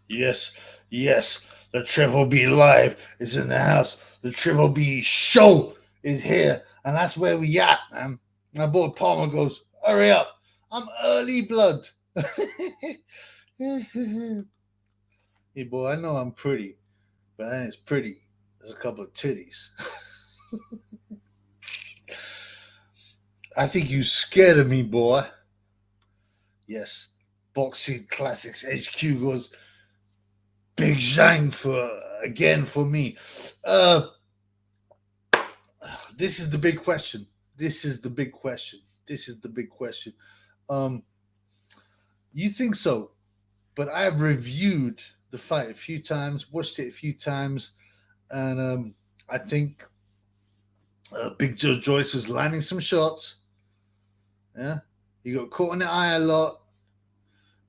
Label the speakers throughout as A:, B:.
A: Yes, yes, the Triple B Live is in the house. The Triple B Show is here, and that's where we at, man. My boy Palmer goes, hurry up, I'm early blood. Hey, boy, I know I'm pretty, but I ain't as pretty as a couple of titties. I think you scared of me, boy. Yes, Boxing Classics HQ goes Big Zhang for me. Uh, this is the big question. This is the big question. This is the big question. Um, you think so, but I've reviewed the fight a few times, watched it a few times, and I think Big Joe Joyce was landing some shots. Yeah, he got caught in the eye a lot.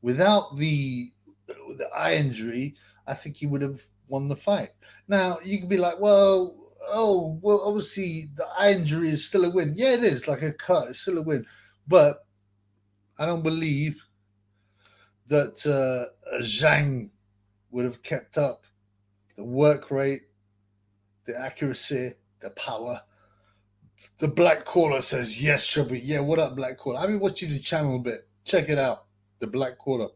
A: Without the eye injury, I think he would have won the fight. Now you can be like, well, oh, well, obviously the eye injury is still a win. Yeah, it is like a cut. It's still a win, but I don't believe that Zhang would have kept up the work rate, the accuracy, the power. The Black Caller says, yes, Triple. Yeah, what up, Black Caller? I've been watching the channel a bit. Check it out. The Black Caller.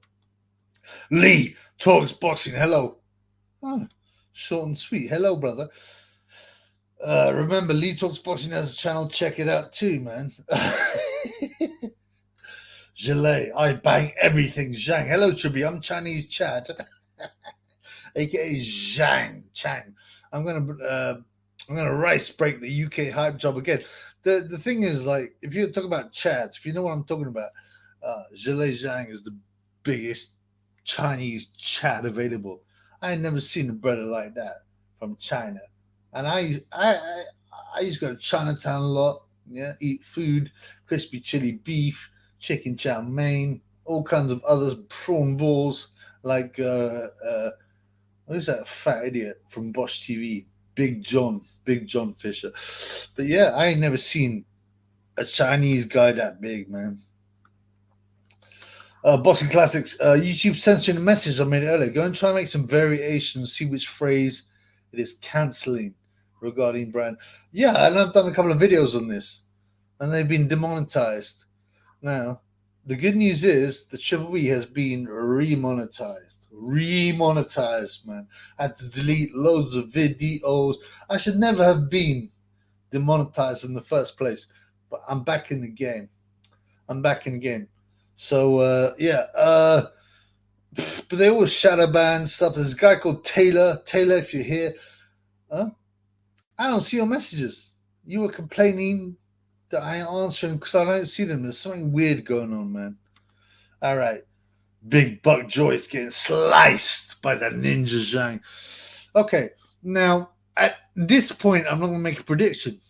A: Lee Talks Boxing. Hello. Oh, short and sweet. Hello, brother. Remember, Lee Talks Boxing has a channel. Check it out too, man. Gilet, I bang everything. Zhang. Hello, Triple. I'm Chinese Chad. AKA Zhang Chang. I'm gonna rice break the UK hype job again. The thing is, like, if you talk about chads, if you know what I'm talking about, Zhile Zhang is the biggest Chinese chat available. I ain't never seen a brother like that from China. And I used to go to Chinatown a lot. Yeah, eat food, crispy chili beef, chicken chow mein, all kinds of others, prawn balls, like who's that fat idiot from Bosch TV? Big John Fisher. But yeah, I ain't never seen a Chinese guy that big, man. Boxing Classics, YouTube censoring a message I made earlier. Go and try and make some variations, see which phrase it is cancelling regarding brand. Yeah, and I've done a couple of videos on this, and they've been demonetized. Now, the good news is the Triple V has been remonetized. Remonetized, man. I had to delete loads of videos. I should never have been demonetized in the first place, but I'm back in the game. I'm back in the game. So yeah, but they always shadow ban stuff. There's a guy called Taylor. Taylor, if you're here, I don't see your messages. You were complaining that I ain't answering because I don't see them. There's something weird going on, man. All right. Big Buck Joyce getting sliced by the Ninja Zhang. Okay, now at this point, I'm not going to make a prediction.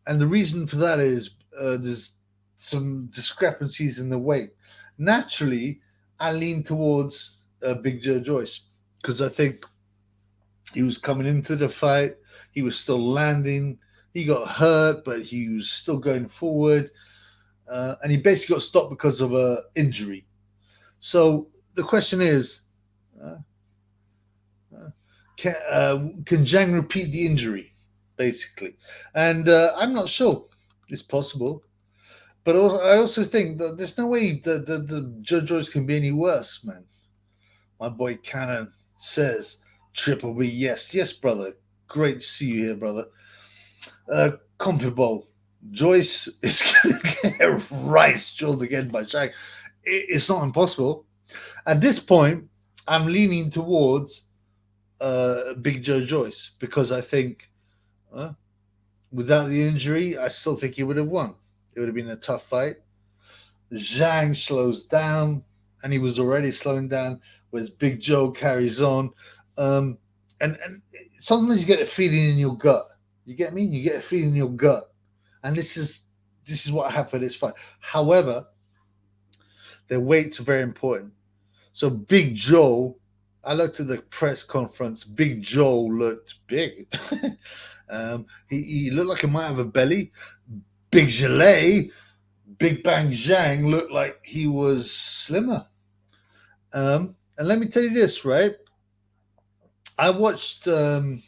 A: And the reason for that is there's some discrepancies in the weight. Naturally, I lean towards Big Joe Joyce because I think he was coming into the fight. He was still landing. He got hurt, but he was still going forward. And he basically got stopped because of an injury. So the question is, can Zhang repeat the injury, basically? And I'm not sure. It's possible. But I also think that there's no way the Joe Joyce can be any worse, man. My boy Cannon says, Triple B, yes. Yes, brother. Great to see you here, brother. Comfortable. Joyce is going to get rice drilled again by Zhang. It's not impossible. At this point, I'm leaning towards Big Joe Joyce because I think without the injury, I still think he would have won. It would have been a tough fight. Zhang slows down, and he was already slowing down, whereas Big Joe carries on. And sometimes you get a feeling in your gut. You get me? You get a feeling in your gut. And this is what happened for this fight. However, their weights are very important. So Big Joe, I looked at the press conference. Big Joe looked big. He looked like he might have a belly. Big Gilet, Big Bang Zhang looked like he was slimmer. And let me tell you this, right? I watched Zhang.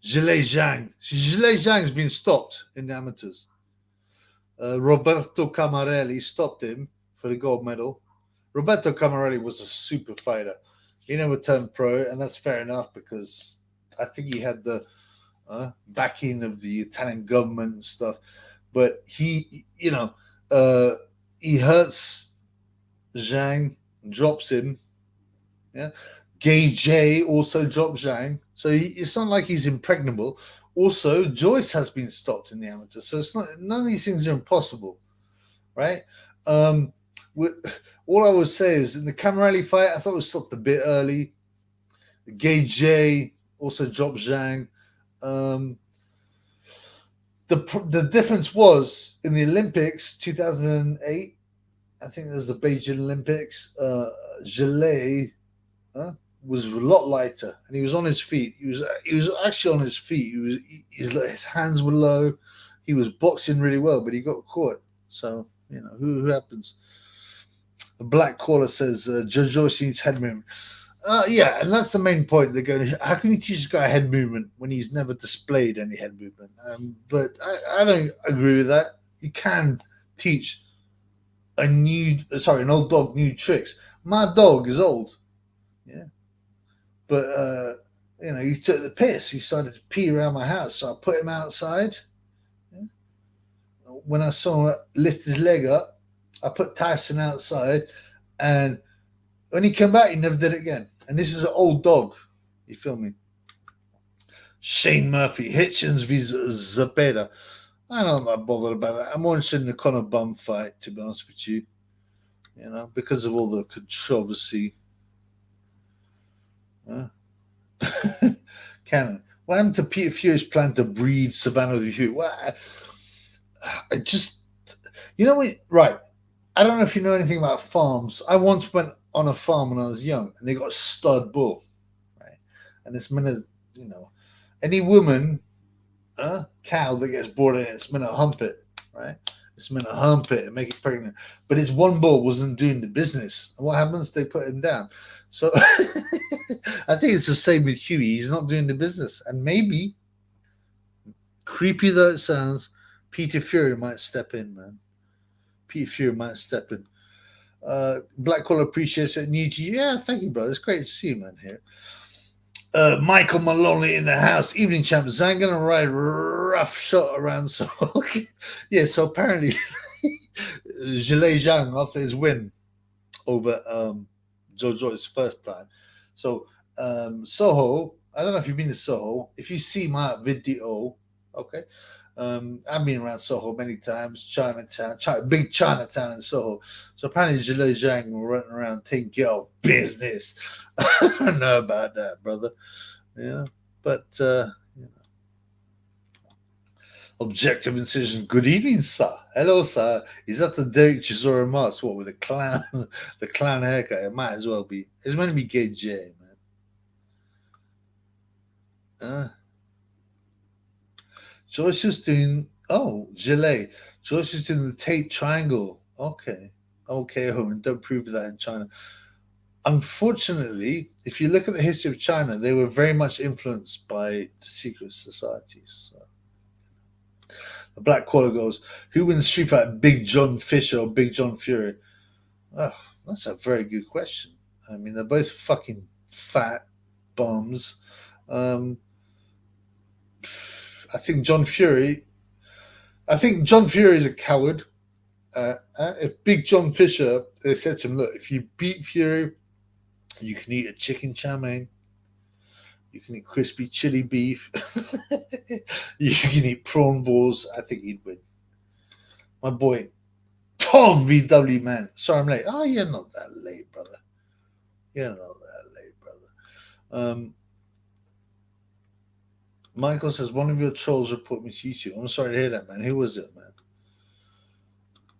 A: Zhang's been stopped in the amateurs. Roberto Camarelli stopped him for the gold medal. Roberto Camarelli was a super fighter. He never turned pro, and that's fair enough because I think he had the backing of the Italian government and stuff. But he hurts Zhang, drops him. Yeah, Gay J also dropped Zhang, so it's not like he's impregnable. Also, Joyce has been stopped in the amateur, so it's not. None of these things are impossible, right? Um, all I would say is in the Camarelli fight, I thought it was stopped a bit early. Gay J also dropped Zhang. Um, the difference was in the Olympics 2008. I think there's the Beijing Olympics. Gillet was a lot lighter, and he was on his feet. He was actually on his feet. His hands were low. He was boxing really well, but he got caught. So who happens? The black caller says Judge Joyce needs head movement. Yeah, and that's the main point. They're going, how can you teach a guy head movement when he's never displayed any head movement? But I don't agree with that. You can teach an old dog new tricks. My dog is old, yeah, but he took the piss. He started to pee around my house, so I put him outside. Yeah. When I saw him lift his leg up, I put Tyson outside, and when he came back, he never did it again. And this is an old dog. You feel me? Shane Murphy, Hitchens v Zapata. I'm not bothered about that. I'm more interested in the Conor Bum fight, to be honest with you. Because of all the controversy. Cannon. What happened to Peter Fury's plan to breed Savannah the Hugh? Well, I just, right. I don't know if you know anything about farms. I once went on a farm when I was young, and they got a stud bull, right? And it's meant to, any woman, cow that gets brought in, it's meant to hump it, right? It's meant to hump it and make it pregnant. But his one bull wasn't doing the business. And what happens? They put him down. So I think it's the same with Huey. He's not doing the business. And maybe, creepy though it sounds, Peter Fury might step in, man. Peter Fury might step in. Black Collar appreciates it. New to you. Yeah, thank you, brother. It's great to see you, man, here. Michael Maloney in the house. Evening champ. Zhang gonna ride rough shot around. So yeah. So apparently, Zhang after his win over Joe Joyce first time. So Soho. I don't know if you've been to Soho. If you see my video, okay. I've been around Soho many times, Chinatown, big Chinatown in Soho. So apparently Zhang were running around taking care of business. I don't know about that, brother. But objective incision. Good evening, sir. Hello, sir. Is that the Derek Chisora mask? What with the clown, the clown haircut? It might as well be. It's meant to be Gay J, man. Joyce is doing Gillet. Joyce is doing the Tate Triangle. Okay, and don't prove that in China. Unfortunately, if you look at the history of China, they were very much influenced by the secret societies. So. The Black Caller goes, who wins Street Fight, Big John Fisher or Big John Fury? Oh, that's a very good question. I mean, they're both fucking fat bums. I think John Fury is a coward. If Big John Fisher, they said to him, look, if you beat Fury, you can eat a chicken chow mein. You can eat crispy chili beef. You can eat prawn balls. I think he'd win. My boy, Tom VW, man. Sorry, I'm late. Oh, you're not that late, brother. You're not that late, brother. Michael says, one of your trolls report me to YouTube. I'm sorry to hear that, man. Who was it, man?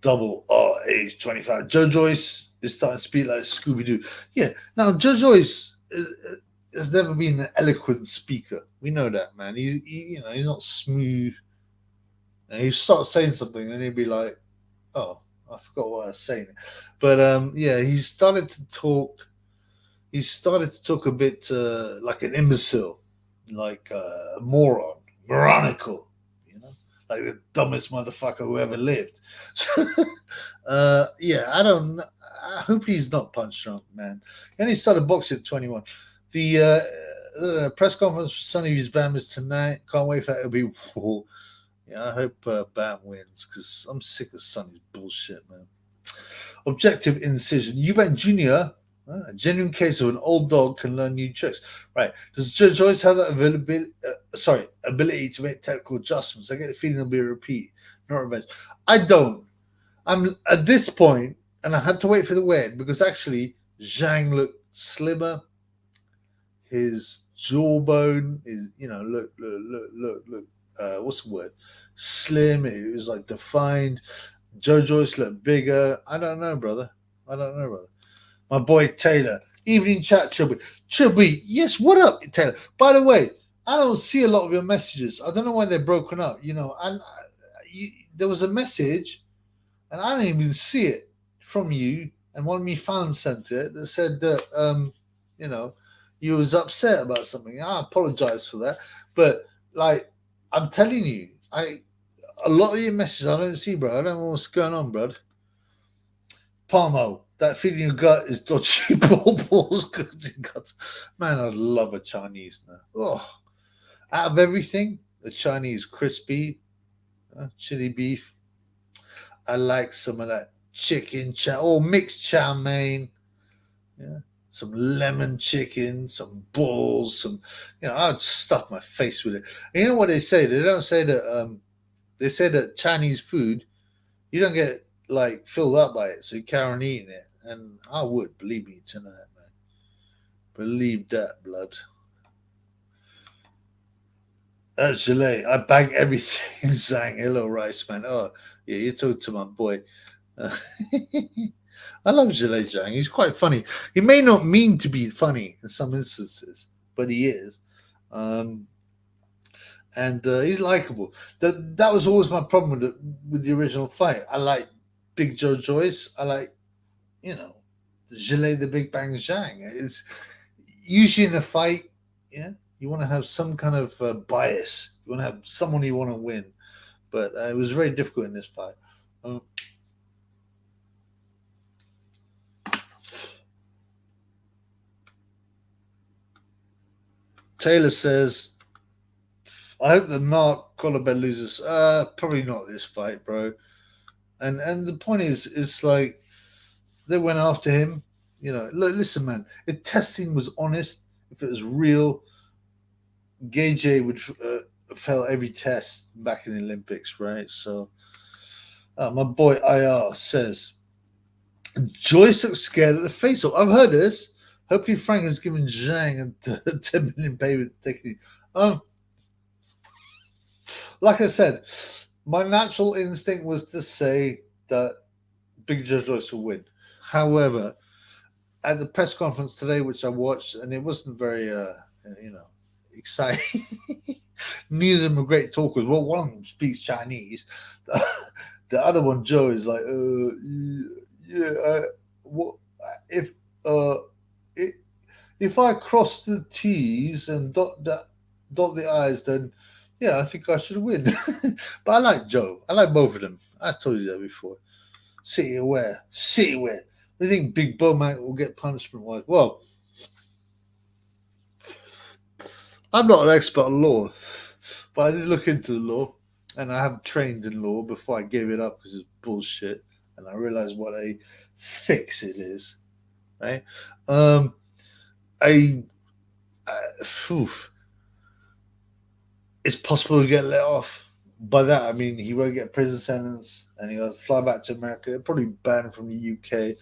A: Double R age 25. Joe Joyce is starting to speak like Scooby-Doo. Yeah. Now, Joe Joyce has never been an eloquent speaker. We know that, man. He's not smooth. And he starts saying something and he'd be like, oh, I forgot what I was saying. But yeah, he started to talk he started to talk a bit like an imbecile, like a moron, moronical, you know, like the dumbest motherfucker who ever lived. So, yeah, I hope he's not punch drunk, man. And he started boxing at 21. The press conference for Sonny V's Bam is tonight. Can't wait for that. It'll be war. Yeah, I hope Bam wins because I'm sick of Sonny's bullshit, man. Objective incision. Eubank Jr., a genuine case of an old dog can learn new tricks. Right. Does Judge Joyce have that ability to make technical adjustments? I get the feeling it'll be a repeat, not revenge. I don't. I'm at this point, and I had to wait for the win because actually Zhang looked slimmer. His jawbone is, look. What's the word? Slim. It was like defined. Joe Joyce looked bigger. I don't know, brother. My boy Taylor. Evening chat, Chubby. Yes, what up, Taylor? By the way, I don't see a lot of your messages. I don't know why they're broken up, and there was a message, and I didn't even see it from you, and one of me fans sent it that said that, you was upset about something. I apologize for that. But, like, I'm telling you, a lot of your messages I don't see, bro. I don't know what's going on, bro. Palmo, that feeling you got is dodgy balls. Man, I love a Chinese now. Oh, out of everything, the Chinese crispy, chili beef. I like some of that chicken chow, mixed chow mein. Yeah, some lemon chicken, some balls, I'd stuff my face with it. And you know what they say? They don't say that. They say that Chinese food, you don't get like filled up by it, so you carry on eating it. And I would, believe me, tonight, man. Believe that, blood. That's Gelé. I bang everything, Zhang. Hello, Rice, man. Oh, yeah, you talk to my boy. I love Gelé Zhang. He's quite funny. He may not mean to be funny in some instances, but he is. And he's likable. That was always my problem with the original fight. I like Big Joe Joyce. I like, Gelé the Big Bang Zhang. It's usually in a fight, yeah, you want to have some kind of bias. You want to have someone you want to win. But it was very difficult in this fight. Taylor says, I hope the Narc Collarbell loses. Probably not this fight, bro. And the point is, it's like they went after him. Look, listen, man. If testing was honest, if it was real, Gage would fail every test back in the Olympics, right? So, my boy IR says, Joyce looks scared at the face off. I've heard this. Hopefully, Frank has given Zhang a 10 million payment. Like I said, my natural instinct was to say that Big Joe Joyce will win. However, at the press conference today, which I watched, and it wasn't very, exciting. Neither of them are great talkers. Well, one of them speaks Chinese. The other one, Joe, is like, what if I cross the T's and dot the I's, then yeah, I think I should win. But I like Joe. I like both of them. I told you that before. City aware. What do you think Big Bomac will get punishment wise? Well, I'm not an expert on law, but I did look into the law, and I have trained in law before I gave it up because it's bullshit, and I realized what a fix it is. Right? It's possible to get let off. By that, I mean he won't get a prison sentence, and he'll fly back to America. He'll probably banned from the UK.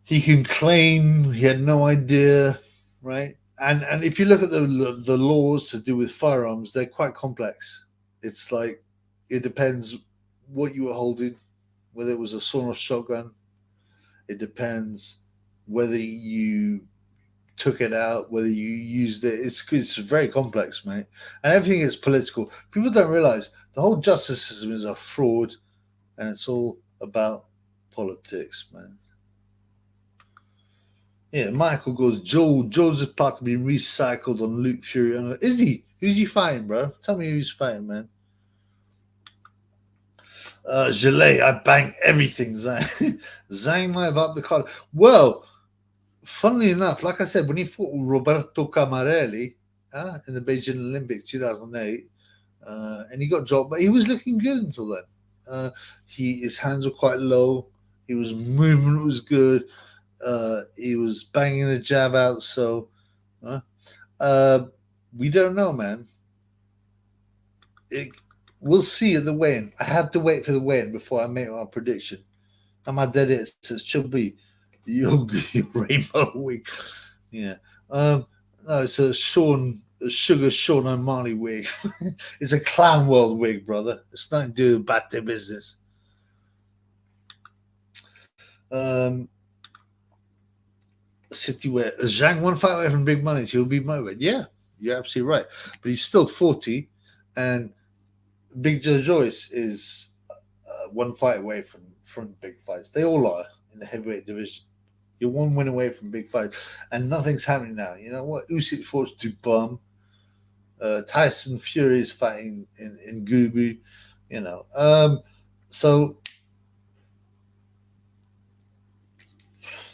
A: He can claim he had no idea, right? And if you look at the laws to do with firearms, they're quite complex. It's like it depends what you were holding, whether it was a sawn-off shotgun. It depends whether you took it out, whether you used it. It's very complex, mate. And everything is political. People don't realize the whole justice system is a fraud, and it's all about politics, man. Yeah, Michael goes, Joseph Parker being recycled on Luke Fury. Is he? Who's he fighting, bro? Tell me who's fighting, man. Gilet, I bang everything, Zhang. Zhang might have upped the card. Well, funnily enough, like I said, when he fought Roberto Camarelli in the Beijing Olympics 2008, and he got dropped, but he was looking good until then. His hands were quite low. His movement was good. He was banging the jab out. So uh, we don't know, man. It, we'll see at the weigh-in. I have to wait for the weigh-in before I make my prediction. And my dead it says Chubby, your rainbow wig. Yeah. No, it's a Sugar Sean O'Malley wig. It's a clown world wig, brother. It's nothing to do with bad business. City where Zhang one fight away from big money, so he'll be motivated. Yeah, you're absolutely right. But he's still 40, and Big Joe Joyce is one fight away from big fights. They all are in the heavyweight division. You're one win away from big fights, and nothing's happening now. You know what? Usyk fought Dubum. Tyson Fury is fighting in Gubu. You know, so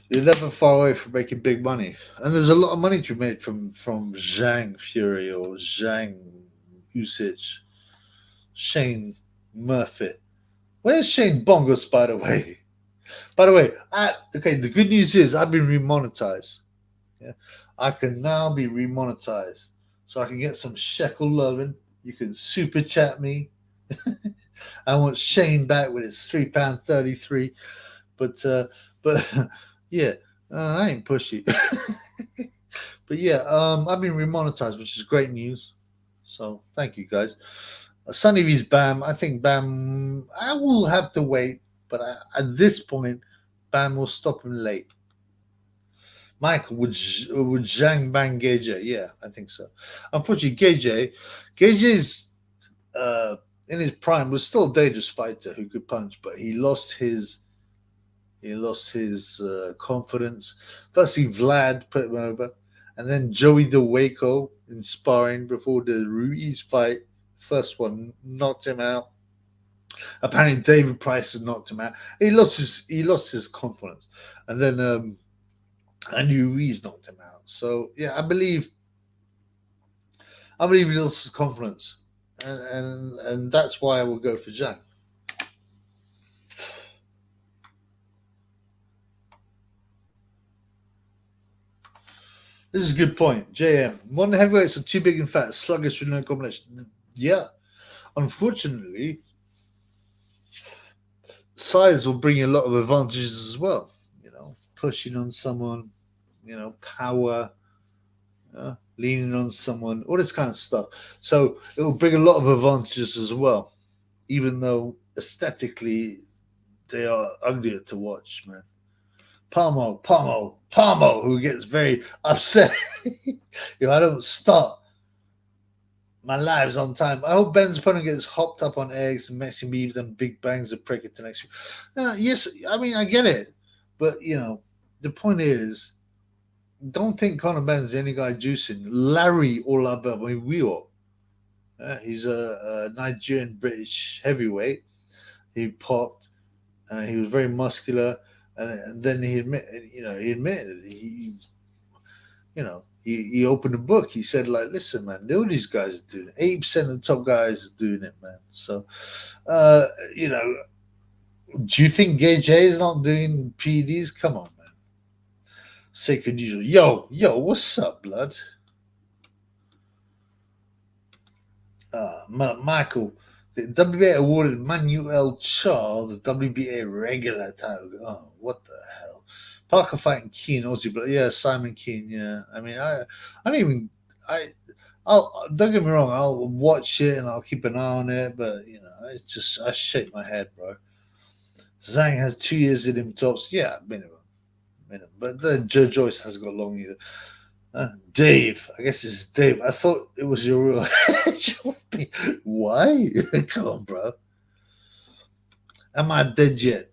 A: you're never far away from making big money, and there's a lot of money to be made from Zhang Fury or Zhang Usyk, Shane Murphy. Where's Shane Bongos, by the way? By the way, okay. The good news is I've been remonetized. Yeah, I can now be remonetized, so I can get some shekel loving. You can super chat me. I want Shane back with his £3.33, but yeah, I ain't pushy. But yeah, I've been remonetized, which is great news. So thank you guys. Sunny V's Bam. I think Bam. I will have to wait, but at this point, Bam will stop him late. Michael, would Zhang bang Gage? Yeah, I think so. Unfortunately, Gage is in his prime was still a dangerous fighter who could punch, but he lost his confidence. Firstly, Vlad put him over, and then Joey DeWaco in sparring before the Ruiz fight. First one knocked him out. Apparently, David Price had knocked him out. He lost his confidence, and then Andy Ruiz knocked him out. So yeah, I believe he lost his confidence, and that's why I will go for Zhang. This is a good point. JM. Modern heavyweights are too big and fat, sluggish with no combination. Yeah. Unfortunately, size will bring you a lot of advantages as well. You know, pushing on someone, you know, power, leaning on someone, all this kind of stuff. So it will bring a lot of advantages as well, even though aesthetically they are uglier to watch, man. Palmo, who gets very upset if I don't start my lives on time. I hope Benn's opponent gets hopped up on eggs and makes him leave them big bangs of prick it to next week. Yes, I mean, I get it. But, you know, the point is, don't think Conor Benn's the only guy juicing. Larry Olaba, I mean, we all. He's a Nigerian British heavyweight. He popped. He was very muscular. And then he admitted, he opened a book. He said, like, listen, man, all these guys are doing it. 80% of the top guys are doing it, man. So, do you think Gage is not doing PEDs? Come on, man. Sacred usual. Yo, what's up, blood? Michael, the WBA awarded Manuel Char the WBA regular title. Oh, what the hell? Parker fighting Keane, Aussie, but yeah, Simon Keane. Yeah, I mean, I'll don't get me wrong. I'll watch it and I'll keep an eye on it, but you know, I shake my head, bro. Zhang has 2 years in him tops. Yeah, minimum. But then Joe Joyce hasn't got long either. Dave, I guess it's Dave. I thought it was your real. Why? Come on, bro. Am I dead yet?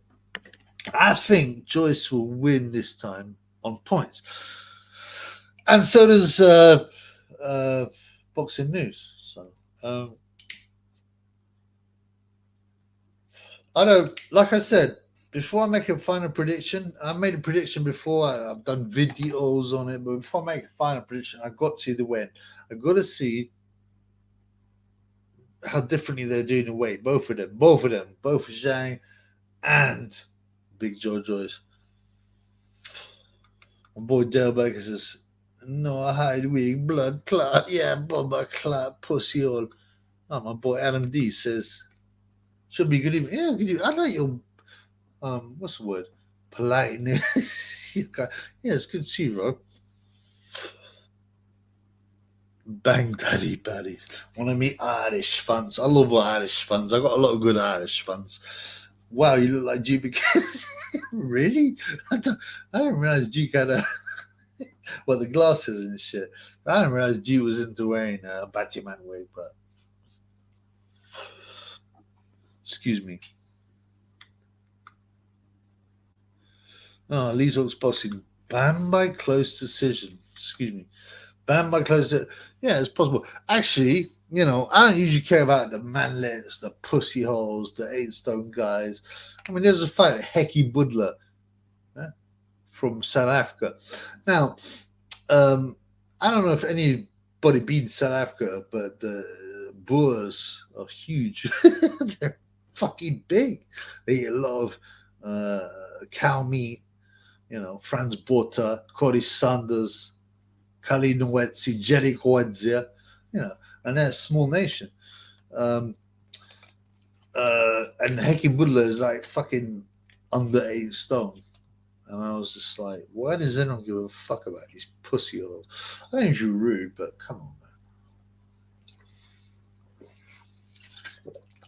A: I think Joyce will win this time on points. And so does boxing news. So I don't, like I said, before I make a final prediction, I made a prediction before. I've done videos on it, but before I make a final prediction, I got to the win. I got to see how differently they're doing the weight. Both of them, both Zhang and Big Joe Joyce. My boy Dale Baker says, "No, I hide weak blood clot. Yeah, Bubba clot, pussy all." Oh, my boy Adam D says, "Should be good evening." Yeah, good evening. I like your what's the word? Politeness. Yeah, it's good to see you, bro. Bang daddy baddy. Want to meet Irish fans. I love Irish fans. I got a lot of good Irish fans. Wow, you look like GB. Really? I didn't realize Duke had a the glasses and shit. I didn't realize Duke was into wearing a Batman wig, but excuse me. Oh, Lee Talks Boxing banned by close decision. Excuse me. Banned by close decision. Yeah, it's possible. Actually, I don't usually care about the manlets, the pussy holes, the 8 stone guys. I mean, there's a fight, Hecky Budler from South Africa. Now, I don't know if anybody been to South Africa, but the Boers are huge. They're fucking big. They eat a lot of cow meat. Franz Botha, Corey Sanders, Kali Nwetsi, Jerry Kwadzia, and they're a small nation. And Hecky Budler is like fucking under 8 stone. And I was just like, why does anyone give a fuck about these pussy holes? I don't think you're rude, but come on, man.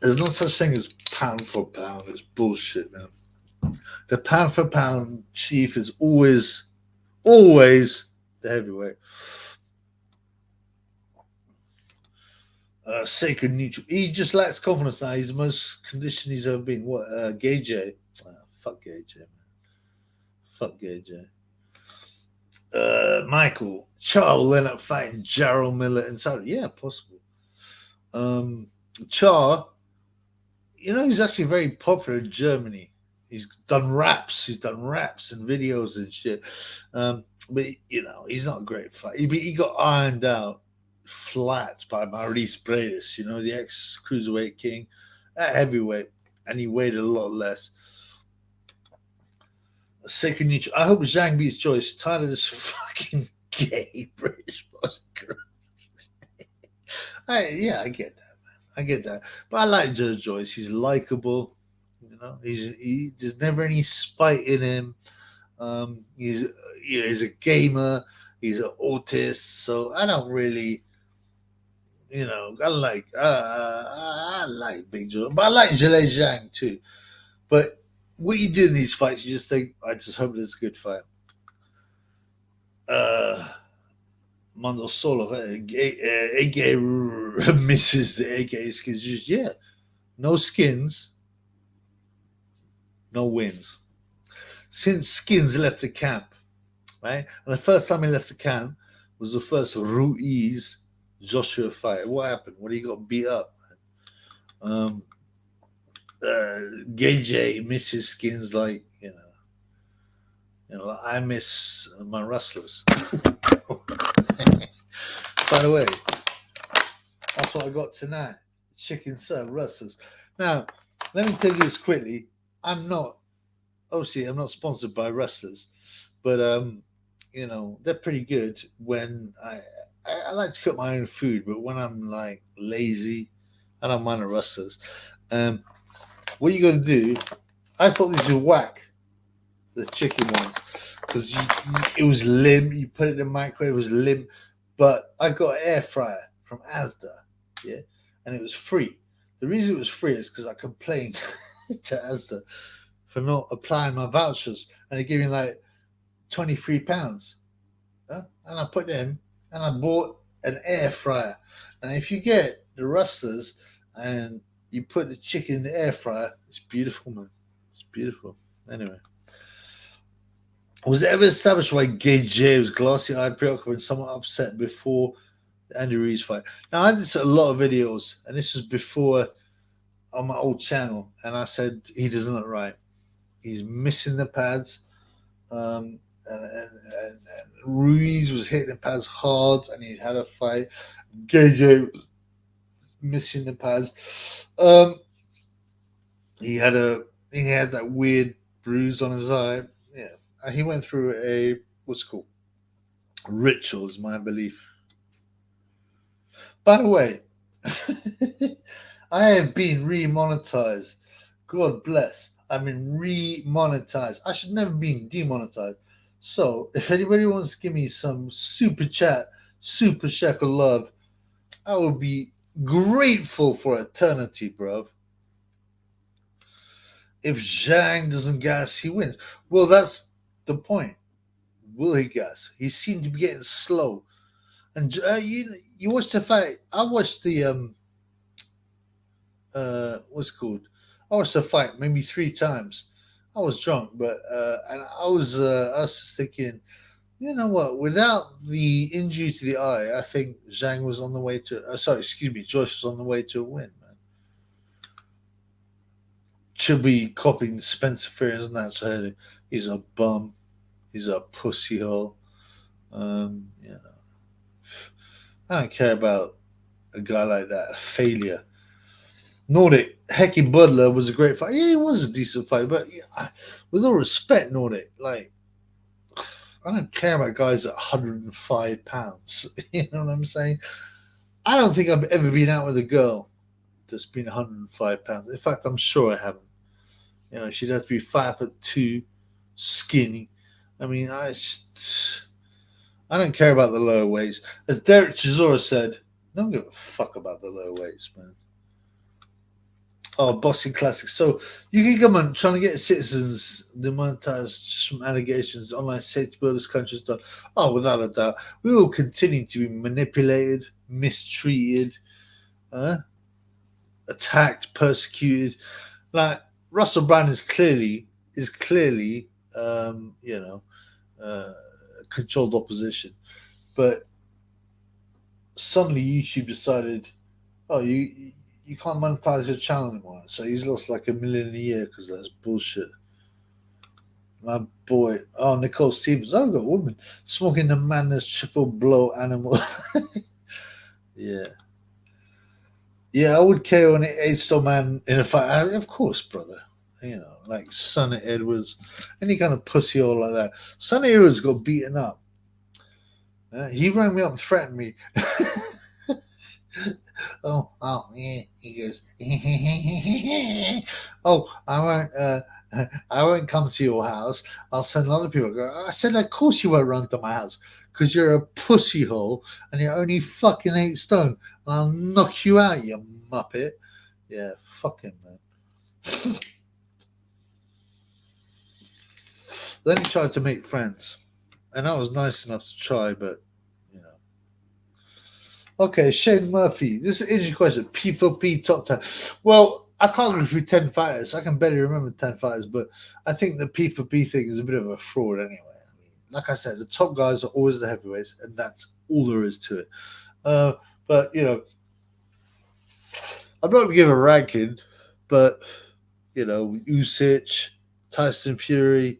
A: There's no such thing as pound for pound. It's bullshit, man. The pound for pound chief is always the heavyweight. Sacred neutral. He just lacks confidence now. He's the most conditioned he's ever been. What? Gay J. Fuck Gay J, man. Fuck Gay J. Michael. Charles will end up fighting Jarrell Miller and Saudi. Yeah, possible. Char, he's actually very popular in Germany. He's done raps. He's done raps and videos and shit. But he's not a great fighter. He got ironed out flat by Maurice Bradis, the ex-cruiserweight king at heavyweight, and he weighed a lot less. Sacred neutral. I hope Zhang beats Joyce. Tired of this fucking gay British busker. I get that, man. I get that. But I like Joe Joyce. He's likable. There's never any spite in him. He's a gamer. He's an autist. So I don't really, I like Big Joe, but I like Zhile Zhang too. But what you do in these fights, you just think, I just hope it's a good fight. Mando Solo, AK misses the AK skins. Just, no skins, no wins. Since Skins left the camp, right? And the first time he left the camp was the first Ruiz Joshua fight. What happened? When he got beat up, Gay J misses Skins like like I miss my wrestlers. By the way, that's what I got tonight: chicken serve wrestlers. Now, let me tell you this quickly. I'm not sponsored by wrestlers, but they're pretty good. When I like to cook my own food, but when I'm like lazy, I don't mind the wrestlers. What you got to do? I thought these were whack, the chicken ones, because it was limp. You put it in the microwave, it was limp. But I got an air fryer from Asda, and it was free. The reason it was free is because I complained to Asda for not applying my vouchers, and they gave me like £23. And I put them, and I bought an air fryer. And if you get the rustlers and you put the chicken in the air fryer, it's beautiful, man. It's beautiful. Anyway, Was it ever established why Gay J was glassy-eyed, preoccupied, and somewhat upset before the Andy Ruiz fight? Now, I did a lot of videos, and this was before on my old channel, and I said he doesn't look right. He's missing the pads, and Ruiz was hitting the pads hard, and he had a fight. Gay J was missing the pads. He had that weird bruise on his eye. Yeah, he went through a what's it called ritual, is my belief. By the way, I have been remonetized. God bless. I've been remonetized. I should never been demonetized. So if anybody wants to give me some super chat, super shekel love, I will be grateful for eternity, bro. If Zhang doesn't gas, he wins. Well, that's the point. Will he gas? He seemed to be getting slow. And you watched the fight. I watched the what's it called? I watched the fight maybe 3 times. I was drunk, but and I was just thinking, you know what? Without the injury to the eye, I think Zhang was on the way to. Joyce was on the way to a win, man. Should be copying Spencer Fearns and that. So he's a bum. He's a pussy hole. You know, I don't care about a guy like that. A failure. Nordic, Hecky Butler was a great fight. Yeah, he was a decent fight, but with all respect, Nordic, like, I don't care about guys at 105 pounds. You know what I'm saying? I don't think I've ever been out with a girl that's been 105 pounds. In fact, I'm sure I haven't. You know, she'd have to be 5'2", skinny. I mean, I don't care about the lower weights. As Derek Chisora said, I don't give a fuck about the lower weights, man. Oh, boxing classics. So you can come on trying to get citizens demonetized just from allegations online safety builders countries done. Oh, without a doubt. We will continue to be manipulated, mistreated, attacked, persecuted. Like Russell Brand is clearly controlled opposition. But suddenly YouTube decided, oh, you can't monetize your channel anymore. So he's lost like $1 million a year because that's bullshit. My boy, Nicole Stevens, I've got a woman smoking the madness triple blow animal. Yeah. Yeah, I would KO an 8-star man in a fight. Of course, brother. You know, like Sonny Edwards, any kind of pussy hole like that. Sonny Edwards got beaten up. He rang me up and threatened me. Yeah. He goes, I won't come to your house. I'll send other people. I said, of course you won't run to my house because you're a pussy hole and you're only fucking 8 stone. And I'll knock you out, you muppet. Yeah, fuck him, man. Then he tried to make friends, and I was nice enough to try, but okay, Shane Murphy. This is an interesting question. P4P top 10. Well, I can't go through 10 fighters. I can barely remember 10 fighters, but I think the P4P thing is a bit of a fraud anyway. I mean, like I said, the top guys are always the heavyweights, and that's all there is to it. But, I'm not going to give a ranking, but, Usyk, Tyson Fury,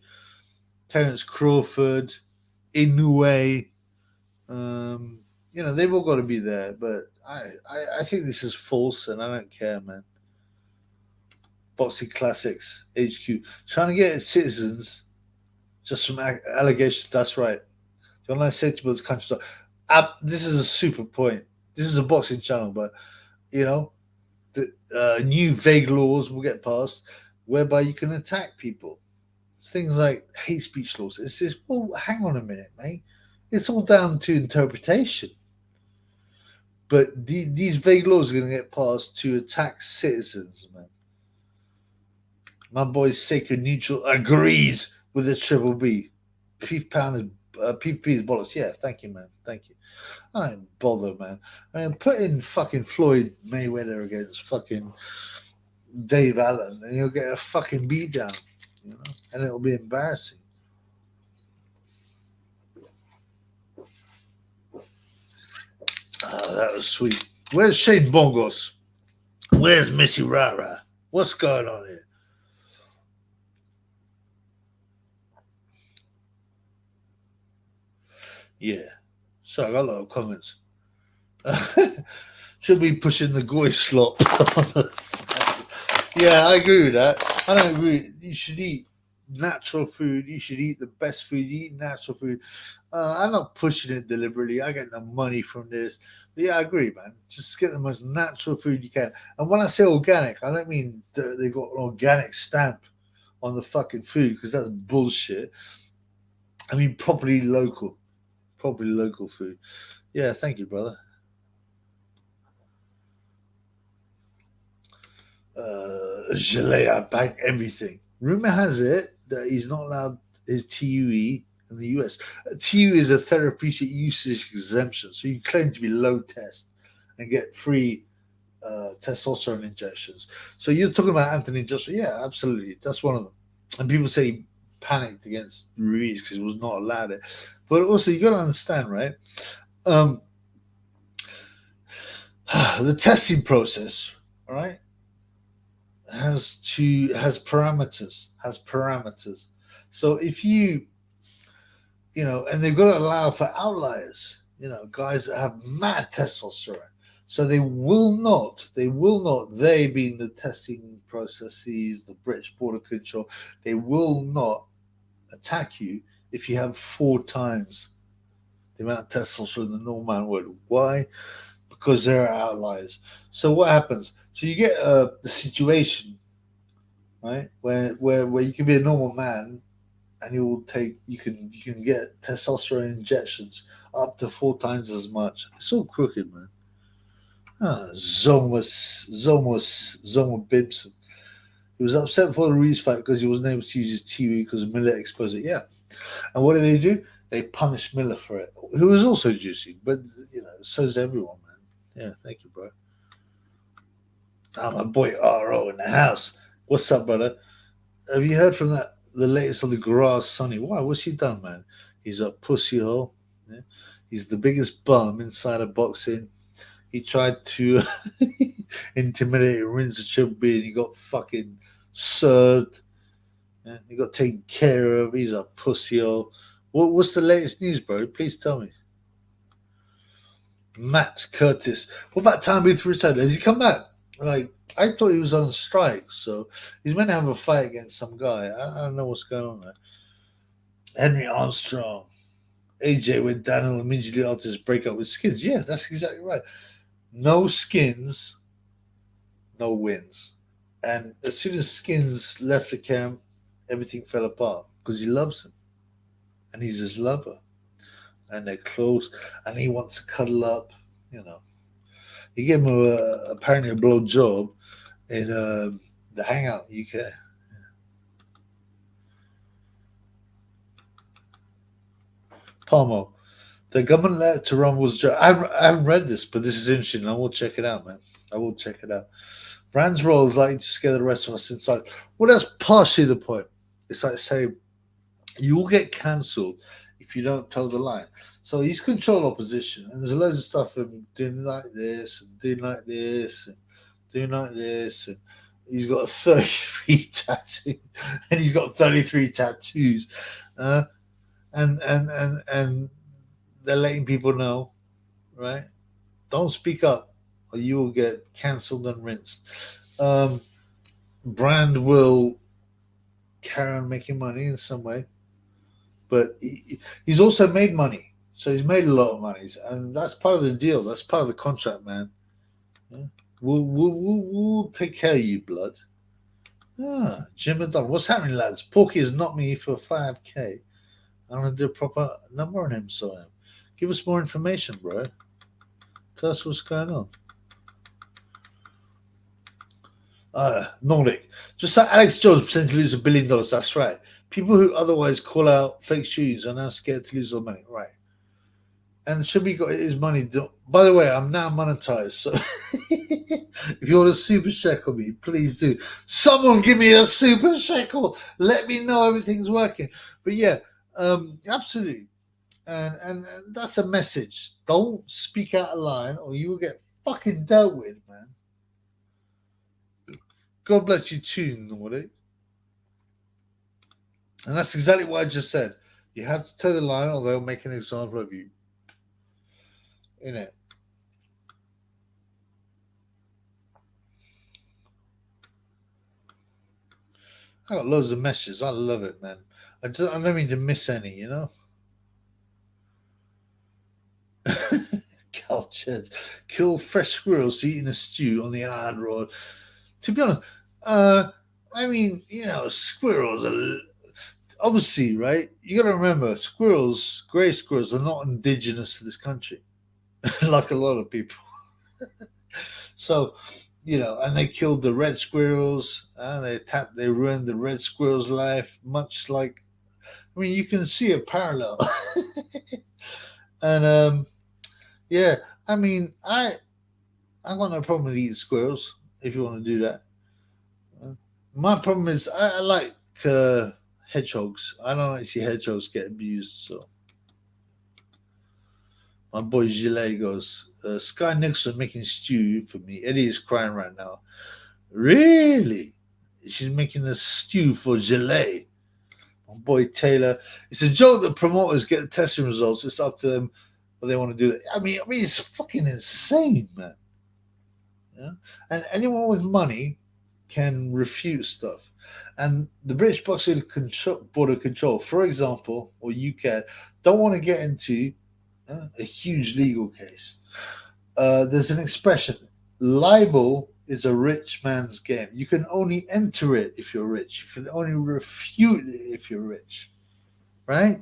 A: Terence Crawford, Inoue, they've all got to be there, but I think this is false, and I don't care, man. Boxing Classics HQ trying to get citizens just from allegations. That's right. The online safety builds country. This is a super point. This is a boxing channel, but the new vague laws will get passed whereby you can attack people. It's things like hate speech laws. It's just, well, hang on a minute, mate. It's all down to interpretation. But these vague laws are going to get passed to attack citizens, man. My boy Sacred Neutral agrees with the Triple B. P is bollocks. Yeah, thank you, man. Thank you. I don't bother, man. I mean, put in fucking Floyd Mayweather against fucking Dave Allen, and you'll get a fucking beatdown, and it'll be embarrassing. Oh, that was sweet. Where's Shane Bongos? Where's Missy Rara? What's going on here? Yeah. So I got a lot of comments. Should be pushing the goy slop. Yeah, I agree with that. I don't agree. You should eat natural food. You should eat the best food. You eat natural food. I'm not pushing it deliberately. I get no money from this. But yeah, I agree, man. Just get the most natural food you can. And when I say organic, I don't mean they've got an organic stamp on the fucking food, because that's bullshit. I mean properly local food. Yeah, thank you, brother. Jalea bank everything. Rumor has it that he's not allowed his TUE in the US. TUE is a therapeutic usage exemption, so you claim to be low test and get free testosterone injections. So you're talking about Anthony Joshua? Yeah, absolutely. That's one of them. And people say he panicked against Ruiz because he was not allowed it. But also, you got to understand, right? The testing process, right, has parameters. So if you and they've got to allow for outliers, guys that have mad testosterone. So they being the testing processes, the British Border Control, they will not attack you if you have 4 times the amount of testosterone the normal man would. Why? Because there are outliers. So what happens? So you get the situation, right, where you can be a normal man and you can get testosterone injections up to 4 times as much. It's all crooked, man. Zoma Bibson. He was upset before the Reese fight because he wasn't able to use his TV because Miller exposed it. Yeah. And what do? They punished Miller for it, who was also juicy, but so's everyone, man. Yeah, thank you, bro. My boy RO in the house. What's up, brother? Have you heard from the latest on the garage, Sonny? Why? What's he done, man? He's a pussy hole. Yeah? He's the biggest bum inside of boxing. He tried to intimidate Rinza Chubby and he got fucking served. Yeah? He got taken care of. He's a pussy hole. What's the latest news, bro? Please tell me. Matt Curtis. What about Time Booth Return? Has he come back? Like, I thought he was on strike, so he's meant to have a fight against some guy. I don't know what's going on there. Henry Armstrong. AJ went down immediately after his breakup with Skins. Yeah, that's exactly right. No Skins, no wins. And as soon as Skins left the camp, everything fell apart because he loves him. And he's his lover. And they're close. And he wants to cuddle up, He gave him apparently a blow job in the Hangout UK. Yeah. Palmo, the government letter to Ron was. I haven't read this, but this is interesting. I will check it out, man. I will check it out. Brand's role is likely to scare the rest of us inside. Well, that's partially the point. It's like saying you will get cancelled if you don't toe the line. So he's controlled opposition, and there's loads of stuff of him doing like this and doing like this and doing like this, and he's got 33 tattoos, and he's got 33 tattoos, and they're letting people know, right? Don't speak up, or you will get cancelled and rinsed. Brand will carry on making money in some way, but he's also made money. So he's made a lot of money, and that's part of the deal. That's part of the contract, man. Yeah. We'll take care of you, blood. Jim McDonald. What's happening, lads? Porky has knocked me for 5K. I'm going to do a proper number on him, so give us more information, bro. Tell us what's going on. Nordic. Just like Alex Jones pretending to lose $1 billion. That's right. People who otherwise call out fake shoes are now scared to lose their money. Right. And should be got his money. By the way, I'm now monetized. So if you want a super shekel me, please do. Someone give me a super shekel. Let me know everything's working. But yeah, absolutely. And that's a message. Don't speak out of line or you will get fucking dealt with, man. God bless you too, Nordic. And that's exactly what I just said. You have to toe the line or they'll make an example of you. In it. I got loads of messages. I love it, man. I don't mean to miss any, you know? Cultured. Kill fresh squirrels eating a stew on the iron road. To be honest, I mean, you know, squirrels are obviously, right? You got to remember, squirrels, grey squirrels, are not indigenous to this country, like a lot of people. So, you know, and they killed the red squirrels. They ruined the red squirrel's life, much like. I mean, you can see a parallel. And yeah, I mean, I got no problem with eating squirrels if you want to do that. My problem is I like hedgehogs. I don't like to see hedgehogs get abused. So my boy Gilet goes, Sky Nixon making stew for me. Eddie is crying right now. Really? She's making a stew for Gilet. My boy Taylor. It's a joke that promoters get the testing results. It's up to them what they want to do. I mean, it's fucking insane, man. Yeah? And anyone with money can refute stuff. And the British Board of Control, for example, or UK, don't want to get into a huge legal case. There's an expression: libel is a rich man's game. You can only enter it if you're rich. You can only refute it if you're rich, right?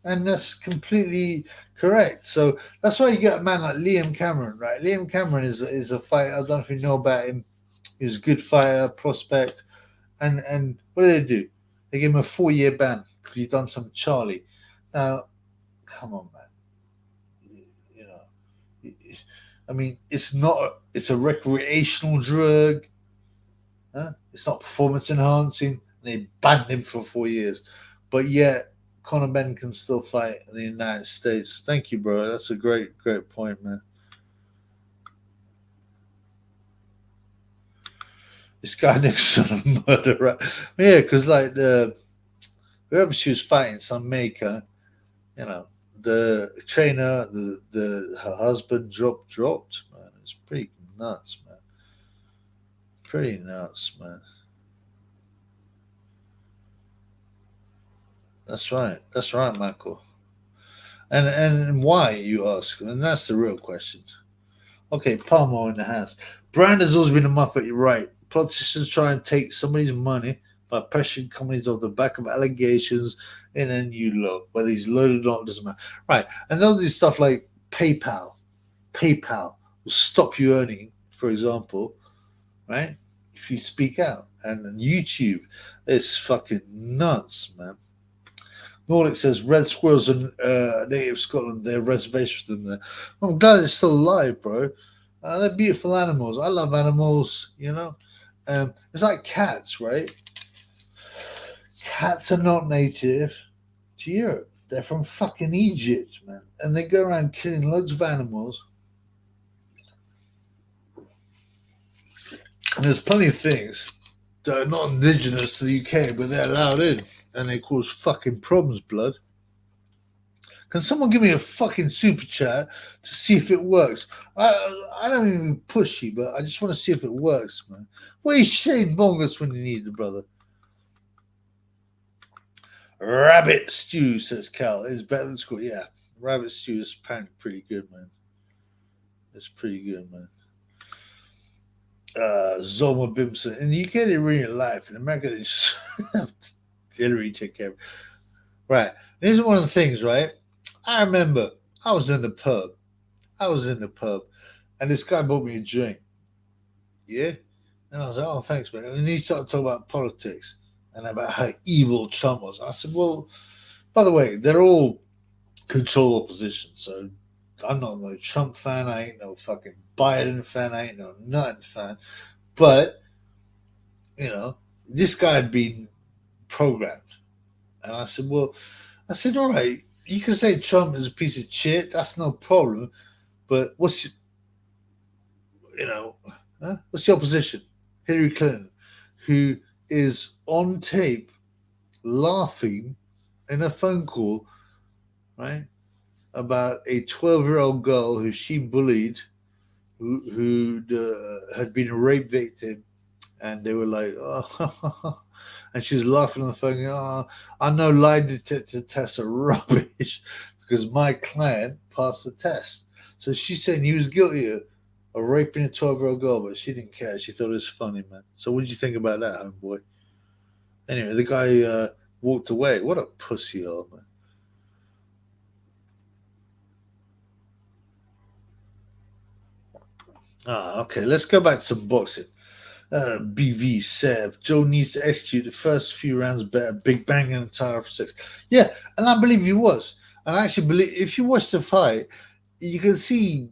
A: And that's completely correct. So that's why you get a man like Liam Cameron, right? Liam Cameron is a fighter. I don't know if you know about him. He's a good fighter, prospect. And what do? They gave him a 4-year ban because he's done some Charlie. Now, come on, man. You know, I mean, it's a recreational drug. Huh? It's not performance enhancing. And they banned him for 4 years. But yet, Conor Benn can still fight in the United States. Thank you, bro. That's a great point, man. This guy Nixon a murderer. Yeah, because like whoever she was fighting, some maker, you know, the trainer, her husband dropped, man. It's pretty nuts, man. Pretty nuts, man. That's right. That's right, Michael. And why, you ask? And that's the real question. Okay, Palmo in the house. Brand has always been a muppet, you're right. Politicians try and take somebody's money by pressuring companies off the back of allegations in a new law. Whether he's loaded or not doesn't matter. Right. And they'll do stuff like PayPal. PayPal will stop you earning, for example, right? If you speak out. And YouTube is fucking nuts, man. Nordic says red squirrels and native Scotland, their reservations in there. I'm glad it's still alive, bro. They're beautiful animals. I love animals, you know. It's like cats, right? Cats are not native to Europe. They're from fucking Egypt, man. And they go around killing loads of animals. And there's plenty of things that are not indigenous to the UK, but they're allowed in. And they cause fucking problems, blood. Can someone give me a fucking super chat to see if it works? I don't even pushy, but I just want to see if it works, man. Where's Shane Bongus when you need it, brother? Rabbit stew, says Cal. It's better than school. Yeah, rabbit stew is apparently pretty good, man. It's pretty good, man. Zoma Bimson. In the UK, they ruin your life. In America, they just have Dietary take care of it. Right. This is one of the things, right? I remember I was in the pub. And this guy bought me a drink. Yeah? And I was like, oh, thanks, man. And he started talking about politics and about how evil Trump was. I said, well, by the way, they're all control opposition. So I'm not no Trump fan. I ain't no fucking Biden fan. I ain't no nothing fan. But, you know, this guy had been programmed. And I said, all right, you can say Trump is a piece of shit. That's no problem. But you know, what's the opposition? Hillary Clinton, who is on tape laughing in a phone call, right, about a 12-year-old girl who she bullied, who had been a rape victim, and they were like, oh, and she was laughing on the phone, oh, I know lie detector tests are rubbish because my client passed the test. So she's saying he was guilty of raping a 12-year-old girl, but she didn't care. She thought it was funny, man. So what did you think about that, homeboy? Anyway, the guy walked away. What a pussy, old man. Okay. Let's go back to some boxing. BV Sev. Joe needs to execute the first few rounds better. Big bang in the tire for six. Yeah, and I believe he was. And I actually believe if you watch the fight, you can see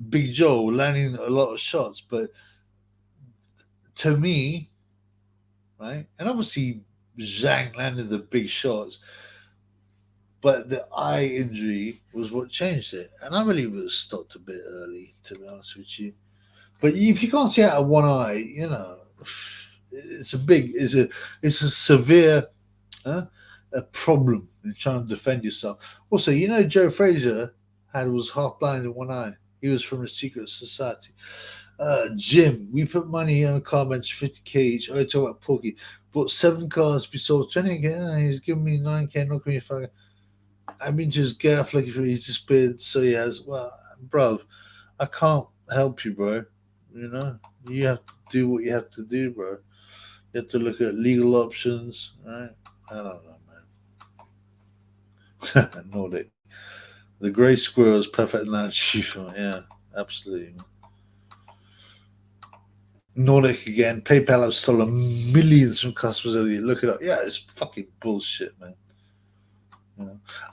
A: Big Joe landing a lot of shots. But to me, right, and obviously Zhang landed the big shots, but the eye injury was what changed it. And I believe it was stopped a bit early, to be honest with you. But if you can't see out of one eye, it's a severe a problem in trying to defend yourself. Also, Joe Frazier was half blind in one eye. He was from a secret society. Jim, we put money on a car bench, 50k each. I talk about Porky. Bought 7 cars, we sold 20k. He's giving me 9k, not giving me 5. I've been to his gaff looking for he's disappeared, so he has. Well, bruv, I can't help you, bro. You have to do what you have to do, bro. You have to look at legal options, right? I don't know, man. Nordic. The grey squirrel is perfect analogy for yeah, absolutely. Nordic again. PayPal have stolen millions from customers over the year. Look it up. Yeah, it's fucking bullshit, man.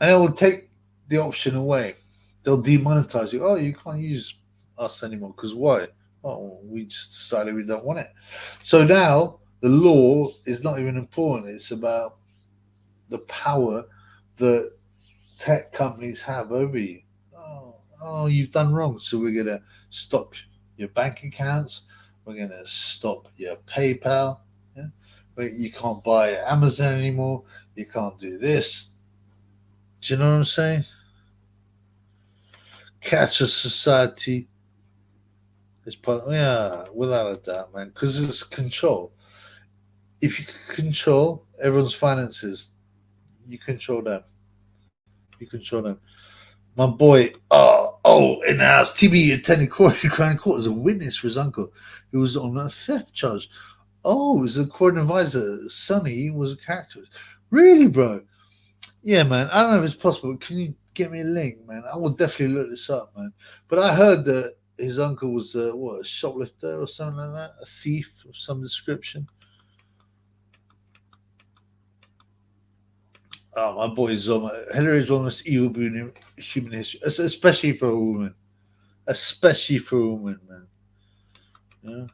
A: And it will take the option away. They'll demonetize you. Oh, you can't use us anymore. Because why? Oh, we just decided we don't want it. So now the law is not even important. It's about the power that tech companies have over you. You've done wrong. So we're going to stop your bank accounts. We're going to stop your PayPal. Yeah? You can't buy Amazon anymore. You can't do this. Do you know what I'm saying? Cashless society is part. Yeah, without a doubt, man. Because it's control. If you can control everyone's finances, you control them. You control them. My boy, in the house, TB attended court in Crown Court as a witness for his uncle, who was on a theft charge. Oh, it was a court advisor. Sonny was a character. Really, bro? Yeah, man. I don't know if it's possible. Can you get me a link, man? I will definitely look this up, man. But I heard that his uncle was a shoplifter or something like that, a thief of some description. Oh, my boy Zoma. Hillary is one of the most evil being in human history, especially for a woman. Especially for a woman, man.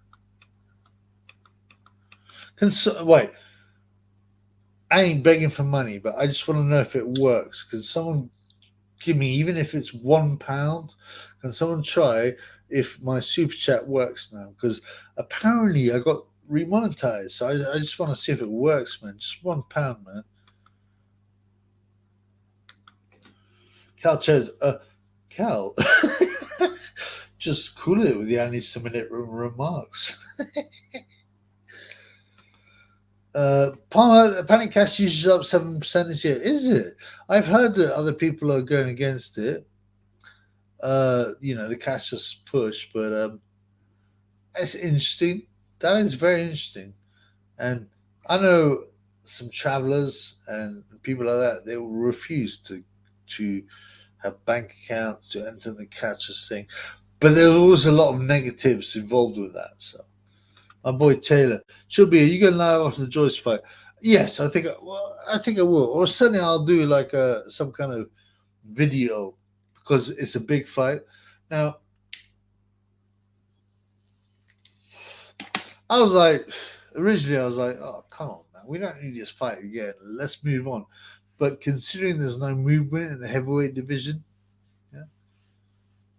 A: Yeah. Wait, I ain't begging for money, but I just want to know if it works. Can someone give me, even if it's £1, can someone try if my super chat works now? Because apparently I got remonetized. So I just want to see if it works, man. Just £1, man. Cal says, Cal, just cool it with the anti-Semitic remarks. Panic Cash uses up 7% this year. Is it? I've heard that other people are going against it. The cashless push, but it's interesting. That is very interesting. And I know some travelers and people like that, they will refuse to have bank accounts to enter the cashless thing. But there's always a lot of negatives involved with that. So my boy Taylor, Chubby, are you going live after the Joyce fight? Yes, I think I will. Or certainly I'll do like some kind of video because it's a big fight. Now, originally I was like, oh, come on, man. We don't need this fight again. Let's move on. But considering there's no movement in the heavyweight division, yeah,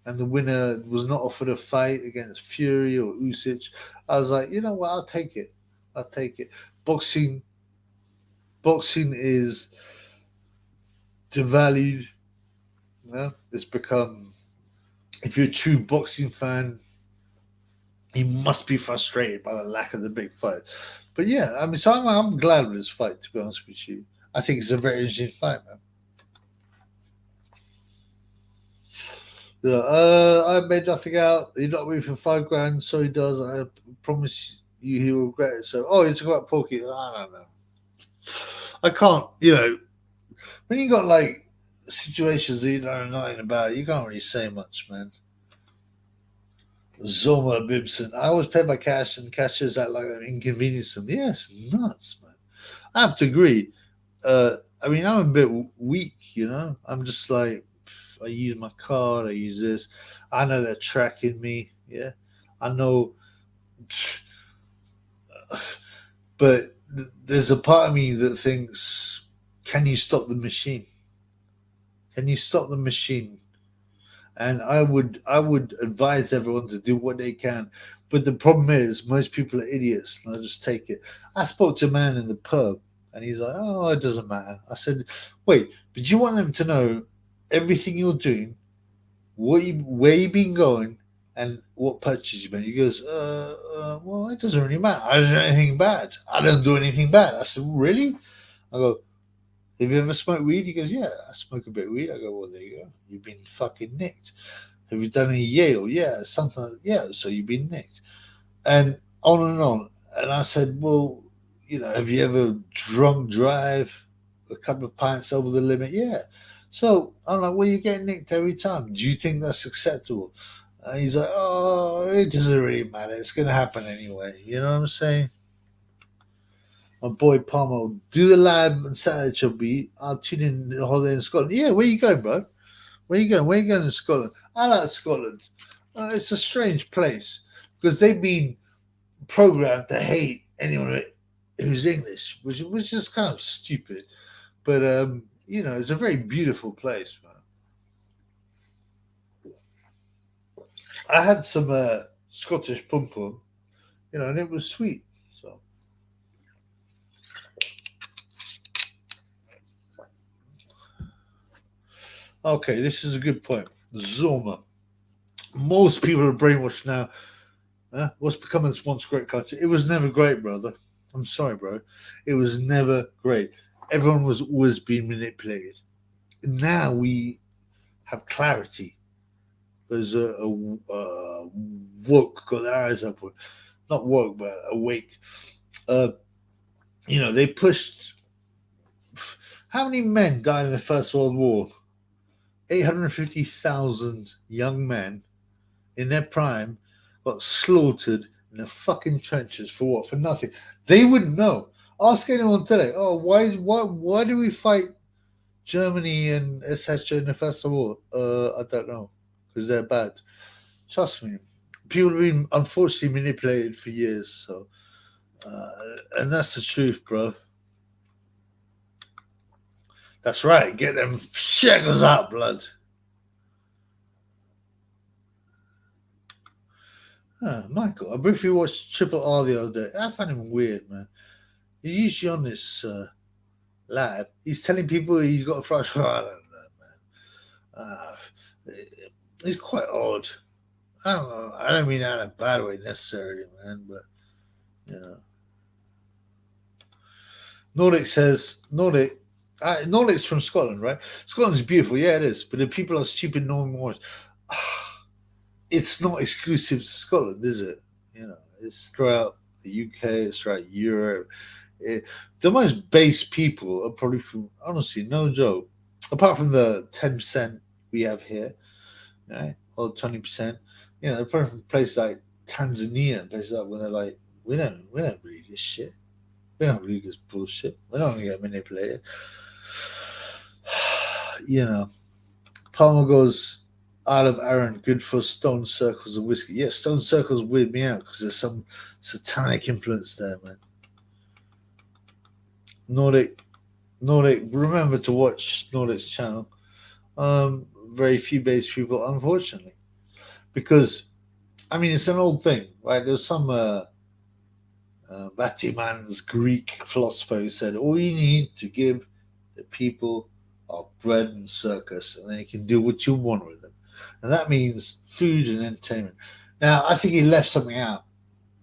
A: and the winner was not offered a fight against Fury or Usyk, I was like, you know what, I'll take it. I'll take it. Boxing is devalued. Yeah? It's become, if you're a true boxing fan, he must be frustrated by the lack of the big fight. But yeah, I mean, so I'm glad with this fight, to be honest with you. I think it's a very interesting fight, man. You know, I made nothing out. You're not moving for $5,000, so he does. I promise you he will regret it. So, you talk about Porky. I don't know. I can't, when you got like situations that you don't know nothing about, you can't really say much, man. Zoma Bibson. I always pay by cash, and cash is that like an inconvenience to me. Yes, nuts, man. I have to agree. I mean, I'm a bit weak, I'm just like, I use my card, I use this. I know they're tracking me. Yeah, I know. But there's a part of me that thinks, can you stop the machine? Can you stop the machine? And I would advise everyone to do what they can. But the problem is, most people are idiots. And I'll just take it. I spoke to a man in the pub, and he's like, "Oh, it doesn't matter." I said, "Wait, but you want them to know everything you're doing, where you've been going, and what purchase you made?" He goes, well, it doesn't really matter. I don't do anything bad. I don't do anything bad." I said, "Really?" I go, "Have you ever smoked weed?" He goes, "Yeah, I smoke a bit of weed." I go, "Well, there you go. You've been fucking nicked." "Have you done any Yale?" "Yeah, something." "Yeah, so you've been nicked." And on and on. And I said, "Well, have you ever drunk drive a couple of pints over the limit?" "Yeah." So I'm like, "Well, you're getting nicked every time. Do you think that's acceptable?" And he's like, "Oh, it doesn't really matter. It's going to happen anyway." You know what I'm saying? My boy Palmer, do the live on Saturday, Chubby. I'll tune in the holiday in Scotland. "Yeah, where you going, bro? Where you going? Where you going in Scotland?" "I like Scotland. It's a strange place because they've been programmed to hate anyone who's English, which is kind of stupid. But it's a very beautiful place, man. I had some Scottish pum pum, and it was sweet. So okay, this is a good point. Zoma. Most people are brainwashed now. What's become its once great country? It was never great, brother. I'm sorry, bro. It was never great. Everyone was always being manipulated. Now we have clarity. There's a woke, got their eyes up, not woke, but awake. They pushed. How many men died in the First World War? 850,000 young men in their prime got slaughtered in the fucking trenches for what? For nothing. They wouldn't know. Ask anyone today. "Oh, why do we fight Germany and etc. in the First World War?" I don't know, because they're bad. Trust me. People have been unfortunately manipulated for years. So, and that's the truth, bro. That's right. Get them shackles out, blood. Michael, I briefly watched Triple R the other day. I found him weird, man. He's usually on this live. He's telling people he's got a fried. I don't know, man. It's quite odd. I don't know. I don't mean that in a bad way necessarily, man. But you know, Nordic's from Scotland, right? Scotland's beautiful, yeah, it is. But the people are stupid, normal. It's not exclusive to Scotland, is it? It's throughout the UK, it's throughout Europe. The most base people are probably from, honestly, no joke, apart from the 10% we have here, right? Or 20%, they're probably from places like Tanzania and places like where they're like, we don't read this shit. We don't read this bullshit. We don't get manipulated. Palmer goes, Isle of Arran, good for stone circles of whiskey. Yeah, stone circles weird me out because there's some satanic influence there, man. Nordic Nordic, remember to watch Nordic's channel. Very few base people, unfortunately, because I mean it's an old thing, right? There's some Batiman's Greek philosopher who said all you need to give the people are bread and circus, and then you can do what you want with them, and that means food and entertainment. Now, I think he left something out.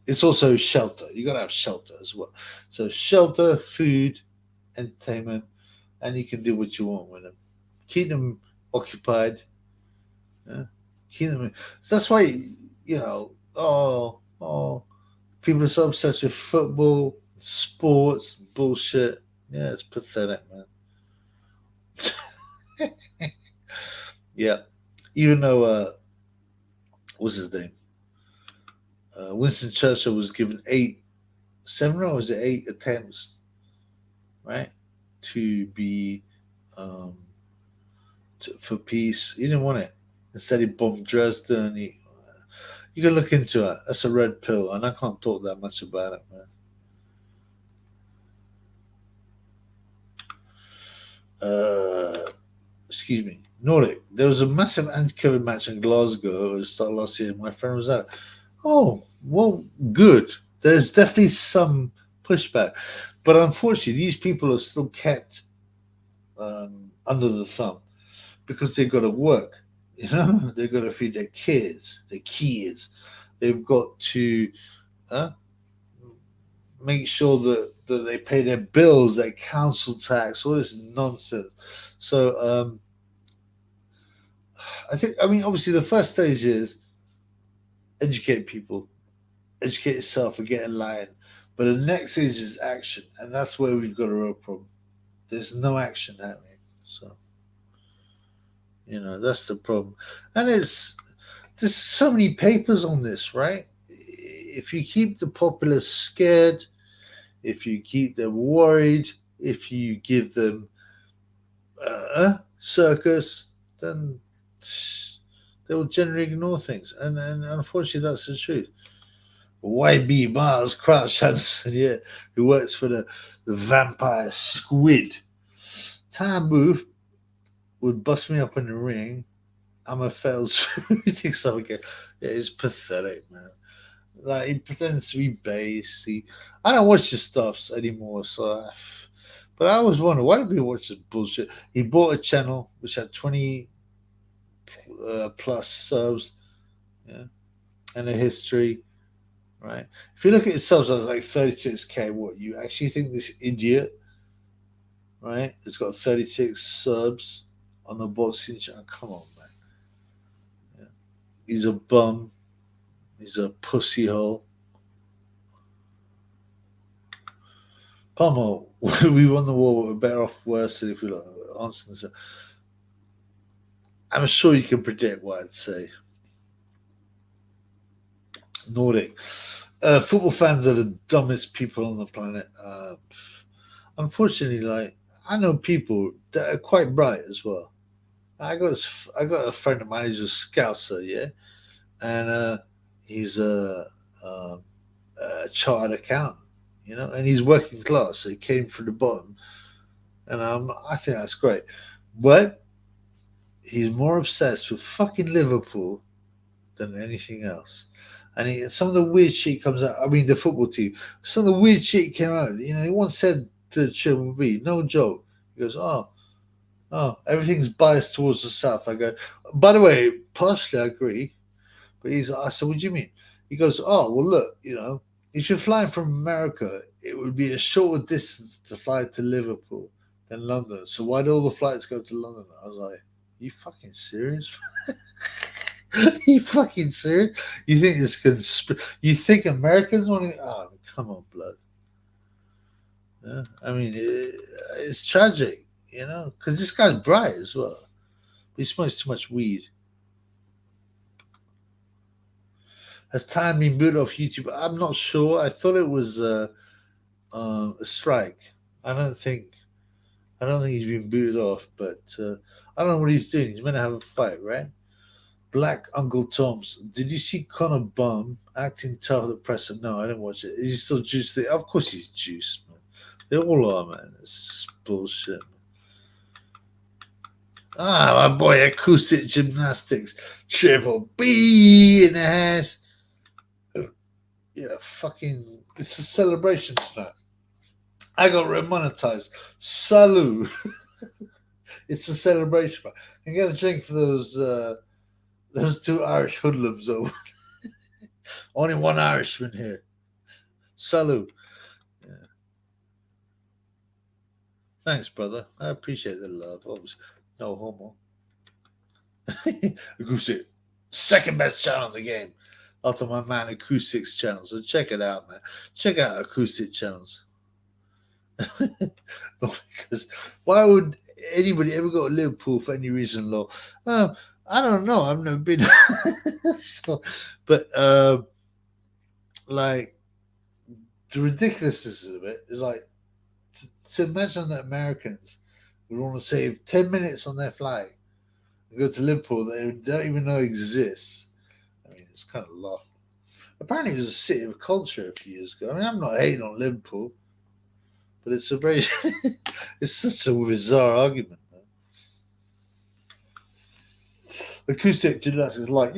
A: It's also shelter. You got to have shelter as well. So shelter, food, entertainment, and you can do what you want with them. Keep them occupied. Yeah? Keep them. So that's why people are so obsessed with football, sports, bullshit. Yeah, it's pathetic, man. Yeah, even though what's his name? Winston Churchill was given seven or was it 8 attempts, right, to be for peace. He didn't want it. Instead, he bombed Dresden. You can look into it. That's a red pill, and I can't talk that much about it, man. Excuse me. Nordic. There was a massive anti-COVID match in Glasgow at the start of last year. My friend was at it. Oh, well, good. There's definitely some pushback. But unfortunately, these people are still kept under the thumb because they've got to work. They've got to feed their kids. They've got to make sure that they pay their bills, their council tax, all this nonsense. So I mean, obviously, the first stage is educate people, educate yourself, and get in line. But the next stage is action, and that's where we've got a real problem. There's no action happening. So, that's the problem. And there's so many papers on this, right? If you keep the populace scared, if you keep them worried, if you give them circus, then they will generally ignore things. And unfortunately, that's the truth. YB Miles Crouch Hanson, yeah, who works for the vampire squid. Time Booth would bust me up in the ring. I'm a failed shooting something. Yeah, it's pathetic, man. Like he pretends to be base. I don't watch his stuffs anymore, but I always wonder why do people watch this bullshit? He bought a channel which had 20 plus subs, yeah, and a history, right? If you look at his subs, I was like 36K. What, you actually think this idiot, right, has got 36 subs on the boxing channel? Come on, man. Yeah. He's a bum. He's a pussy hole. Palmer, we won the war, but we're better off worse than if we answer this. I'm sure you can predict what I'd say. Nordic. Football fans are the dumbest people on the planet. Unfortunately, like I know people that are quite bright as well. I got a friend of mine who's a scouser, yeah, and he's a chartered accountant, and he's working class, so he came from the bottom, and I think that's great, but he's more obsessed with fucking Liverpool than anything else. And some of the weird shit comes out. I mean, the football team. Some of the weird shit came out. He once said to Triple B, no joke. He goes, everything's biased towards the south. I go, by the way, partially I agree. But I said, what do you mean? He goes, oh, well, look, if you're flying from America, it would be a shorter distance to fly to Liverpool than London. So why do all the flights go to London? I was like, you fucking serious? You fucking serious? You think it's you think Americans want to? Oh, come on, blood. Yeah, I mean, it's tragic, because this guy's bright as well. But he smokes too much weed. Has Time been booted off YouTube? I'm not sure. I thought it was a strike. I don't think he's been booted off, but I don't know what he's doing. He's meant to have a fight, right? Black Uncle Tom's. Did you see Connor Bum acting tough at the presser? No, I didn't watch it. Is he still juiced? Of course he's juiced, man. They all are, man. It's just bullshit. Ah, my boy, acoustic gymnastics, triple B in the house. Yeah, fucking, it's a celebration tonight. I got remonetized. Salute. It's a celebration. Man. I got a drink for those two Irish hoodlums over. Only one Irishman here. Salute. Yeah. Thanks, brother. I appreciate the love. No homo. Acoustic. Second best channel in the game. After my man Acoustics channel. So check it out, man. Check out Acoustic channels. Because why would anybody ever go to Liverpool for any reason, Law? I don't know. I've never been. So, but like the ridiculousness of it is like to imagine that Americans would want to save 10 minutes on their flight and go to Liverpool that they don't even know exists. I mean, it's kind of laughable. Apparently, it was a city of culture a few years ago. I mean, I'm not hating on Liverpool, but it's a very, it's such a bizarre argument. Man. Acoustic gymnastics, like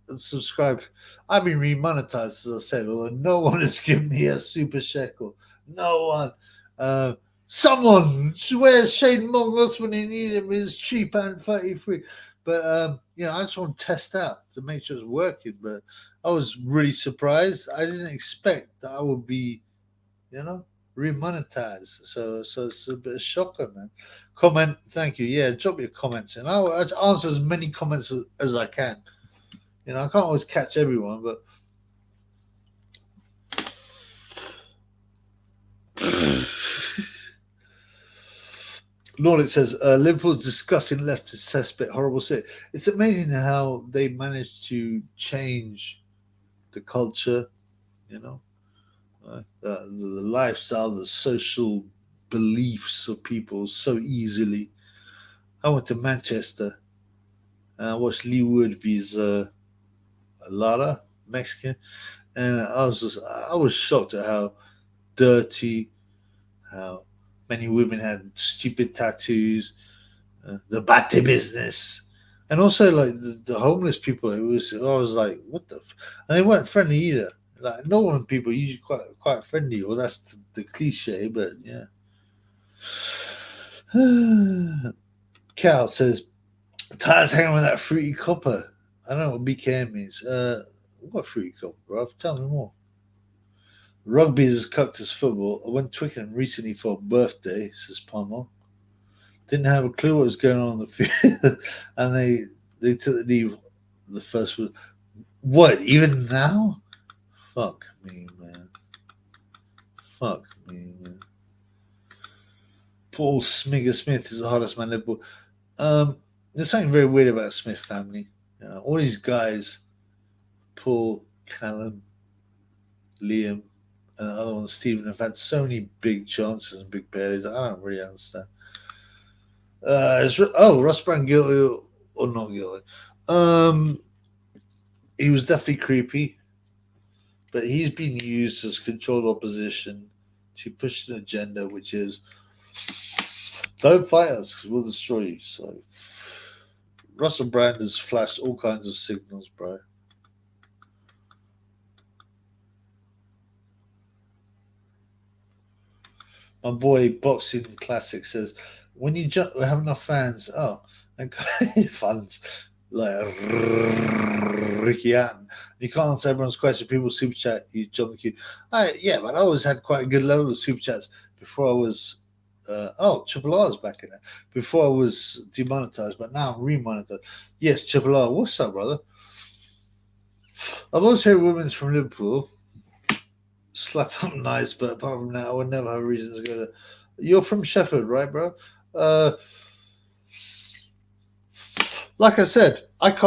A: and subscribe. I've been remonetized, as I said, although no one has given me a super shekel. No one. Someone, where's Shane Mongos when he need him? Is cheap and 33. But I just want to test out to make sure it's working. But I was really surprised. I didn't expect that I would be, remonetized. So it's a bit of shocker, man. Comment, thank you. Yeah, drop your comments and I'll answer as many comments as I can. I can't always catch everyone, but Nordic says Liverpool's disgusting leftist cesspit, horrible city. It's amazing how they managed to change the culture, the lifestyle, the social beliefs of people so easily. I went to Manchester and I watched Lee Wood vs. Lara, Mexican, and I was shocked at how dirty, how many women had stupid tattoos, the bate business, and also like the homeless people. I was like, what the? And they weren't friendly either. Like northern people are usually quite friendly. Well, that's the cliche, but yeah. Cal says, "Tired's hanging with that fruity copper." I don't know what BKM means. What fruity copper, bro? Tell me more. Rugby is as cooked as football. I went to Twickenham recently for a birthday, says Palmer. Didn't have a clue what was going on the field. And they took the knee the first one. What, even now? Fuck me, man. Fuck me, man. Paul Smigger Smith is the hardest man in Liverpool. There's something very weird about the Smith family. All these guys, Paul, Callum, Liam, and the other one, Stephen, have had so many big chances and big birdies. I don't really understand. Ross Brown guilty or not guilty? He was definitely creepy, but he's been used as controlled opposition to push an agenda, which is don't fight us because we'll destroy you. So Russell Brand has flashed all kinds of signals, bro. My boy Boxing Classic says, when you have enough fans, and funds like Ricky Atton, you can't answer everyone's question. People super chat, you jump the queue. Yeah, but I always had quite a good level of super chats before I was. Triple R's back in there before I was demonetized, but now I'm remonetized. Yes, Triple R, what's up, brother? I've always heard women's from Liverpool. Slap up nice, but apart from that, I would never have a reason to go there. You're from Sheffield, right, bro? Like I said, I've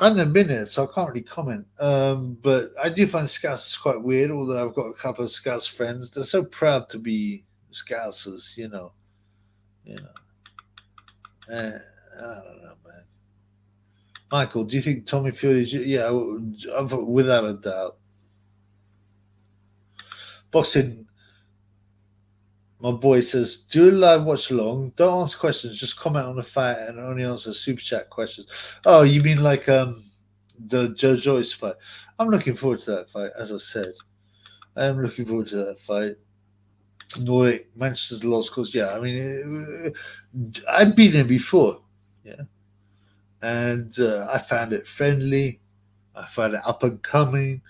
A: never been there, so I can't really comment. But I do find Scouts quite weird, although I've got a couple of Scouts friends. They're so proud to be Scousers, I don't know, man. Michael, do you think Tommy Field is? Yeah, without a doubt. Boxing My boy says, do a live watch along. Don't answer questions. Just comment on the fight and only answer super chat questions. Oh, you mean like the Joe Joyce fight? I'm looking forward to that fight. As I said, I am looking forward to that fight. Nordic Manchester's lost cause. Yeah, I mean, I've been there before. Yeah, and I found it friendly. I found it up and coming,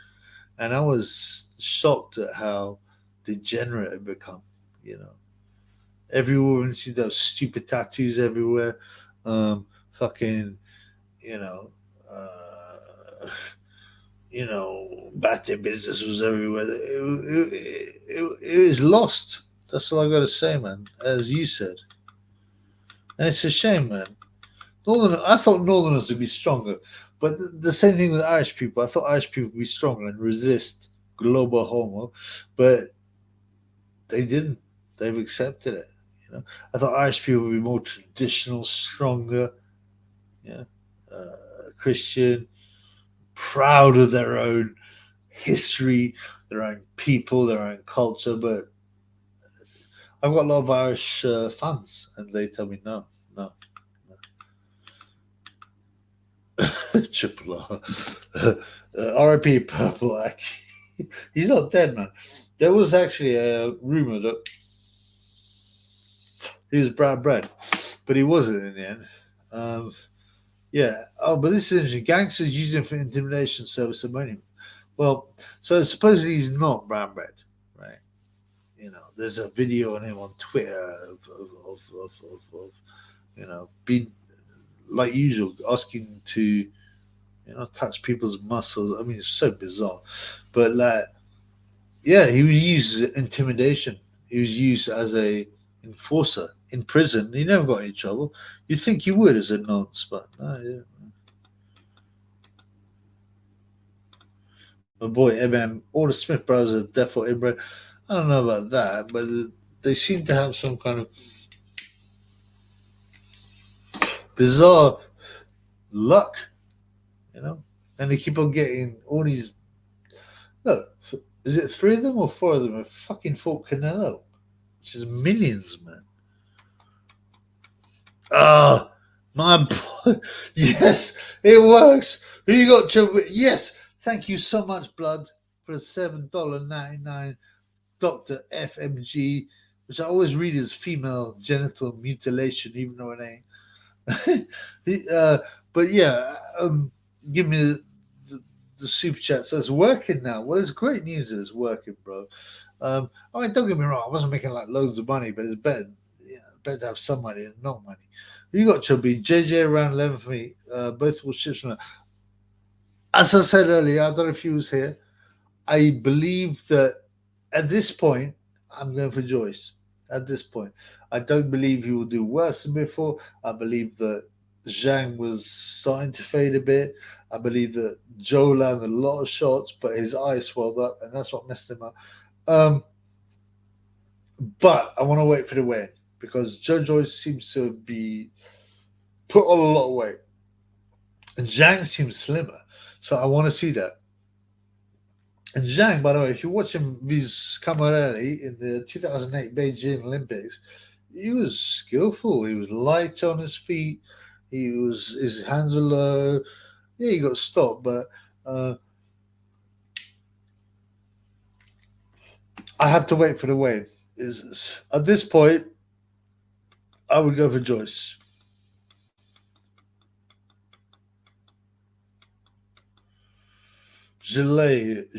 A: and I was shocked at how degenerate it become. You know. Every woman see those stupid tattoos everywhere. Fucking, you know, bad business was everywhere. It was lost. That's all I got to say, man. As you said, and it's a shame, man. I thought Northerners would be stronger, but the same thing with Irish people. I thought Irish people would be stronger and resist global homo, but they didn't. They've accepted it. You know, I thought Irish people would be more traditional, stronger, yeah, Christian, proud of their own history, their own people, their own culture. But I've got a lot of Irish fans, and they tell me no, no, no. Triple R, R.I.P. Purple Ack. He's not dead, man. There was actually a rumor that he was brown bread, but he wasn't in the end. Yeah. Oh, but this is interesting. Gangsters using it for intimidation, service, and money. Well, so supposedly he's not brown bread, right? You know, there's a video on him on Twitter of being like usual, asking to touch people's muscles. I mean, it's so bizarre, but like, yeah, he was used as intimidation. He was used as a enforcer in prison. He never got any trouble. You'd think he would as a nonce, but no, yeah. My boy all the Smith brothers are deaf or inbred. I don't know about that, but they seem to have some kind of bizarre luck, and they keep on getting all these. Look, is it 3 of them or 4 of them have fucking fought Canelo, which is millions, man. Ah, my boy. Yes, it works. Who you got, Joe? Yes, thank you so much, Blood, for the $7.99 Dr. FMG, which I always read as female genital mutilation, even though it ain't. But yeah, give me the super chat. So it's working now. Well, it's great news that it's working, bro. I mean, don't get me wrong. I wasn't making like loads of money, but it's better. Better to have some money than no money. You got Chubby, JJ around 11 for me. Both will ships from. As I said earlier, I don't know if he was here. I believe that at this point, I'm going for Joyce. At this point, I don't believe he will do worse than before. I believe that Zhang was starting to fade a bit. I believe that Joe landed a lot of shots, but his eyes swelled up, and that's what messed him up. But I want to wait for the win because Joe Joyce seems to be put on a lot of weight. And Zhang seems slimmer. So I want to see that. And Zhang, by the way, if you watch him his Camarelli in the 2008 Beijing Olympics, he was skillful. He was light on his feet. His hands were low. Yeah, he got stopped, but I have to wait for the win. At this point, I would go for Joyce. Gilet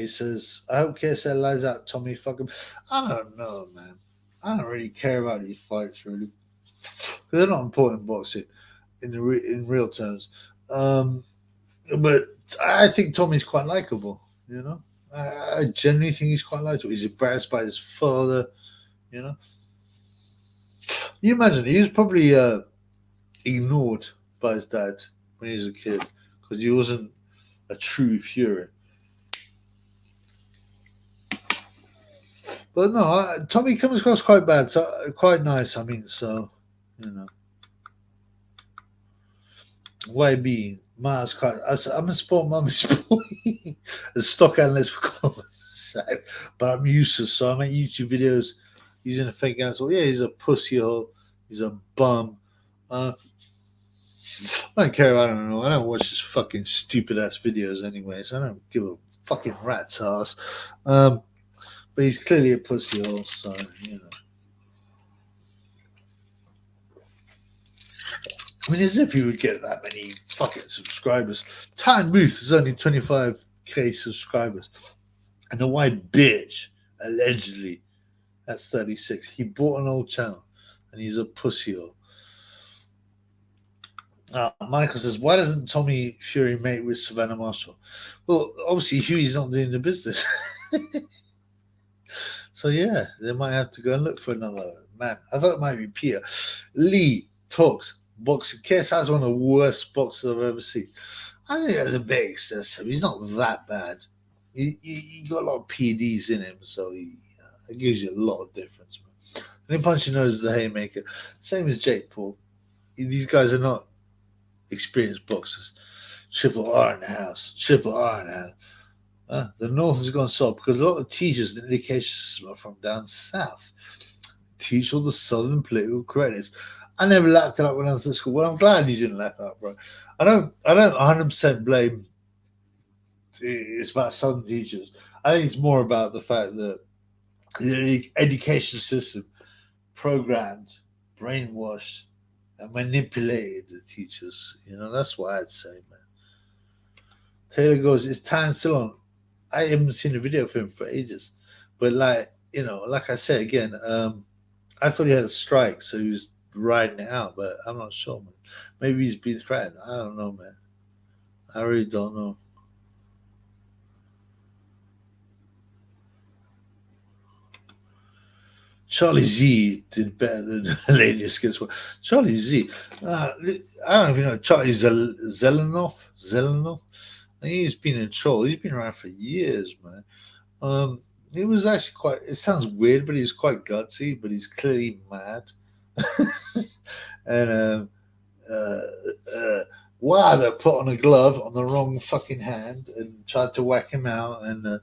A: says, I hope KSL lies out Tommy. Fuck him. I don't know, man. I don't really care about these fights, really. Because they're not important boxing in real terms. But I think Tommy's quite likable, I genuinely think he's quite likable. He's embarrassed by his father, You imagine, he was probably ignored by his dad when he was a kid because he wasn't a true Fury. But no, Tommy comes across quite bad, so quite nice. I mean, so YB, Mars, I'm a sport mummy's boy, a stock analyst for commerce, but I'm useless, so I make YouTube videos, using a fake answer. Yeah, he's a pussy hole. He's a bum. I don't care. I don't know. I don't watch his fucking stupid ass videos anyways. I don't give a fucking rat's ass. But he's clearly a pussy hole, so you know. I mean, as if he would get that many fucking subscribers. Time Booth is only 25k subscribers. And the white bitch, allegedly, that's 36. He bought an old channel, and he's a pussy hole. Michael says, why doesn't Tommy Fury mate with Savannah Marshall? Well, obviously, Huey's not doing the business. So, yeah, they might have to go and look for another man. I thought it might be Peter. Lee talks boxing. KS has one of the worst boxers I've ever seen. I think that's a bit excessive. He's not that bad. He got a lot of PDs in him, so it gives you a lot of difference. And he punch your nose as a haymaker. Same as Jake Paul. These guys are not experienced boxers. Triple R in the house. Triple R in the house. The North has gone soft because a lot of teachers and education are from down south. Teach all the Southern political correctness. I never lapped it up when I was at school. Well, I'm glad you didn't lap it up, bro. I don't 100% blame. It's about Southern teachers. I think it's more about the fact that the education system programmed, brainwashed, and manipulated the teachers. You know, that's what I'd say, man. Taylor goes, is Tan still on? I haven't seen a video of him for ages. But like I said again, I thought he had a strike, so he was riding it out, but I'm not sure, man. Maybe he's been threatened. I don't know, man. I really don't know. Charlie Z did better than Lady Skits. Charlie Z, I don't even know. Charlie Zelenoff. He's been in trouble. He's been around for years, man. It was actually quite. It sounds weird, but he's quite gutsy. But he's clearly mad. And Wilder put on a glove on the wrong fucking hand and tried to whack him out. And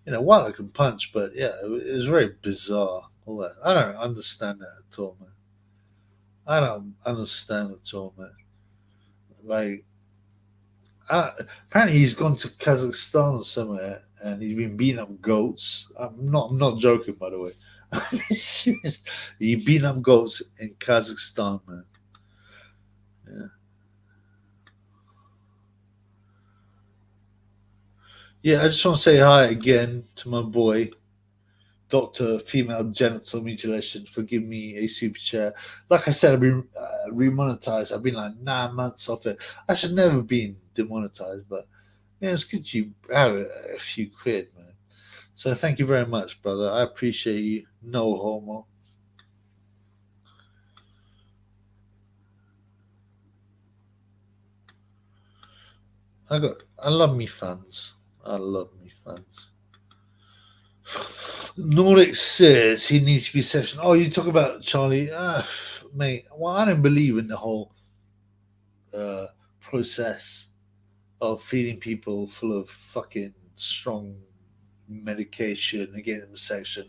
A: Wilder can punch, but yeah, it was very bizarre. All that. I don't understand that at all, man. I don't understand at all, man. Like, apparently he's gone to Kazakhstan or somewhere and he's been beating up goats. I'm not joking, by the way. He beating up goats in Kazakhstan, man. Yeah. Yeah, I just want to say hi again to my boy, Dr. Female Genital Mutilation, for giving me a super chat. Like I said, I've been remonetized. I've been like 9 months off it. I should never have been demonetized, but yeah, it's good you have a few quid, man. So thank you very much, brother. I appreciate you. No homo. I love me fans. I love me fans. Nordic says he needs to be session. Oh, you talk about Charlie, mate. Well, I don't believe in the whole process of feeding people full of fucking strong medication and getting them a section.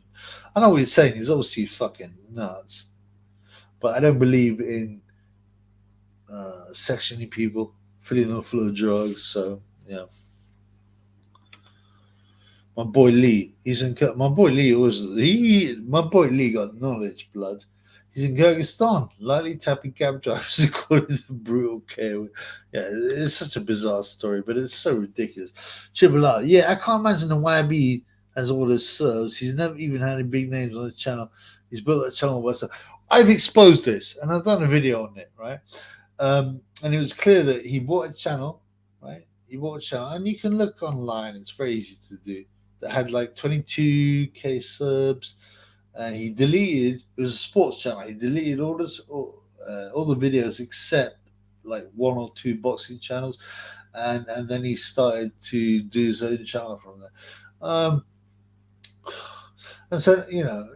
A: I know what he's saying. He's obviously fucking nuts, but I don't believe in sectioning people, filling them full of drugs. So yeah. My boy Lee, my boy Lee got knowledge, blood. He's in Kyrgyzstan, lightly tapping cab drivers according to brutal care. Yeah, it's such a bizarre story, but it's so ridiculous. Triple R, yeah, I can't imagine the YB has all this serves. He's never even had any big names on the channel. He's built a channel website. I've exposed this, and I've done a video on it, right? And it was clear that he bought a channel, right? He bought a channel, and you can look online. It's very easy to do. That had like 22k subs. He deleted. It was a sports channel. He deleted all the videos except like 1 or 2 boxing channels, and then he started to do his own channel from there. And so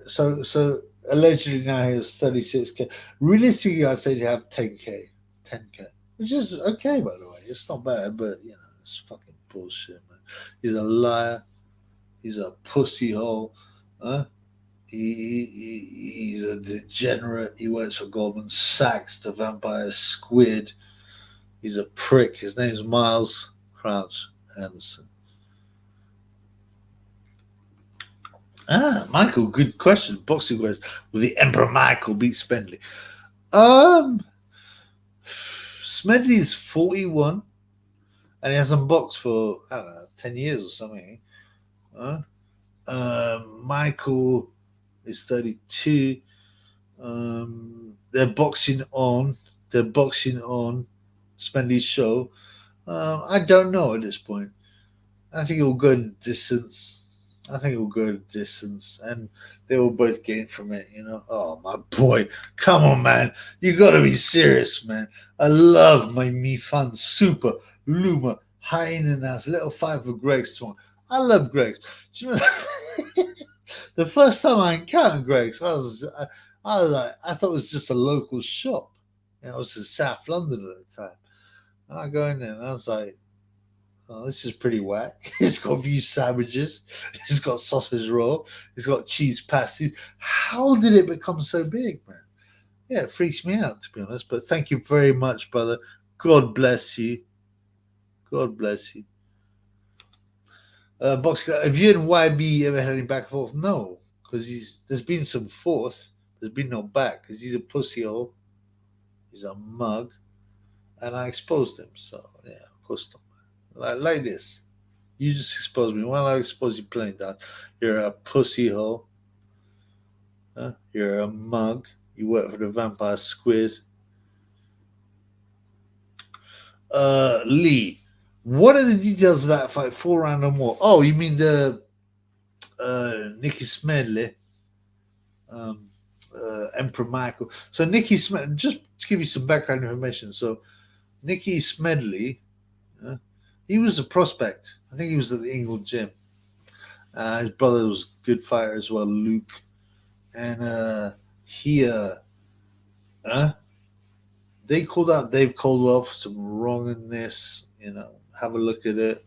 A: so allegedly now he has 36k. Realistically, I'd say you have 10k, which is okay, by the way. It's not bad, but it's fucking bullshit, man. He's a liar. He's a pussy hole. He's a degenerate. He works for Goldman Sachs, the vampire squid. He's a prick. His name's Miles Crouch Anderson. Michael, good question. Boxing question. Will the Emperor Michael beat Smedley? Smedley is 41 and he hasn't boxed for, I don't know, 10 years or something. Michael is 32. They're boxing on Smedley's show. I don't know at this point. I think it will go in distance. And they will both gain from it, you know. Oh, my boy. Come on, man. You got to be serious, man. I love my Me Fun Super Luma High In and Out Little 5 for Greg's one. I love Greg's. Do you know, the first time I encountered Greg's, I was like, I thought it was just a local shop. You know, I was in South London at the time. And I go in there and I was like, oh, this is pretty whack. It's got a few sandwiches. It's got sausage roll. It's got cheese pasties. How did it become so big, man? Yeah, it freaks me out, to be honest. But thank you very much, brother. God bless you. God bless you. Have you and YB ever had any back and forth? No, because there's been some forth. There's been no back because he's a pussyhole. He's a mug. And I exposed him. So, yeah, of course not. Like this. You just exposed me. Well, I expose you playing down. You're a pussy hole. You're a mug. You work for the vampire squid. Lee, what are the details of that fight? 4 round or more? Oh, you mean the Nicky Smedley, Emperor Michael. So Nicky Smedley, just to give you some background information. So Nicky Smedley, he was a prospect. I think he was at the Ingle Gym. His brother was a good fighter as well, Luke. And they called out Dave Caldwell for some wrongness. You know, have a look at it.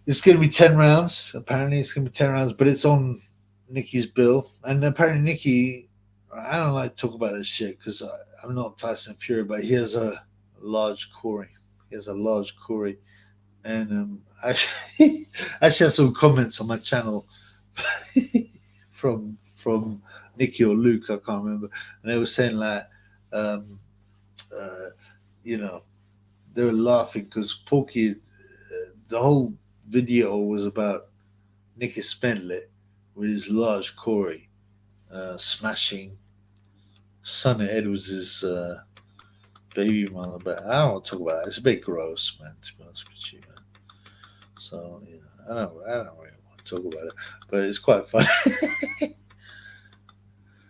A: It's going to be 10 rounds. Apparently, it's going to be 10 rounds, but it's on Nicky's bill. And apparently, Nicky, I don't like to talk about this shit because I'm not Tyson Fury, but he has a large Corey. And I actually had some comments on my channel from Nicky or Luke, I can't remember, and they were saying like, you know, they were laughing because Porky, the whole video was about Nicky Smedley with his large Corey smashing Sonny Edwards' baby mother, but I don't want to talk about that. It's a bit gross, man, to be honest with you, man. So, you know, I don't really want to talk about it, but it's quite funny.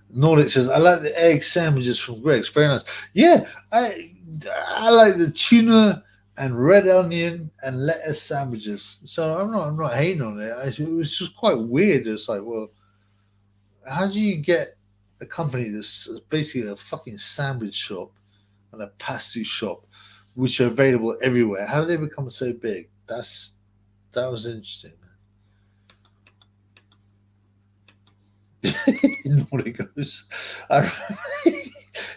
A: Nordic says, I like the egg sandwiches from Greg's. Very nice. Yeah, I like the tuna and red onion and lettuce sandwiches. So I'm not hating on it. It was just quite weird. It's like, well, how do you get a company that's basically a fucking sandwich shop and a pasty shop, which are available everywhere? How do they become so big? That was interesting. Nobody goes. I remember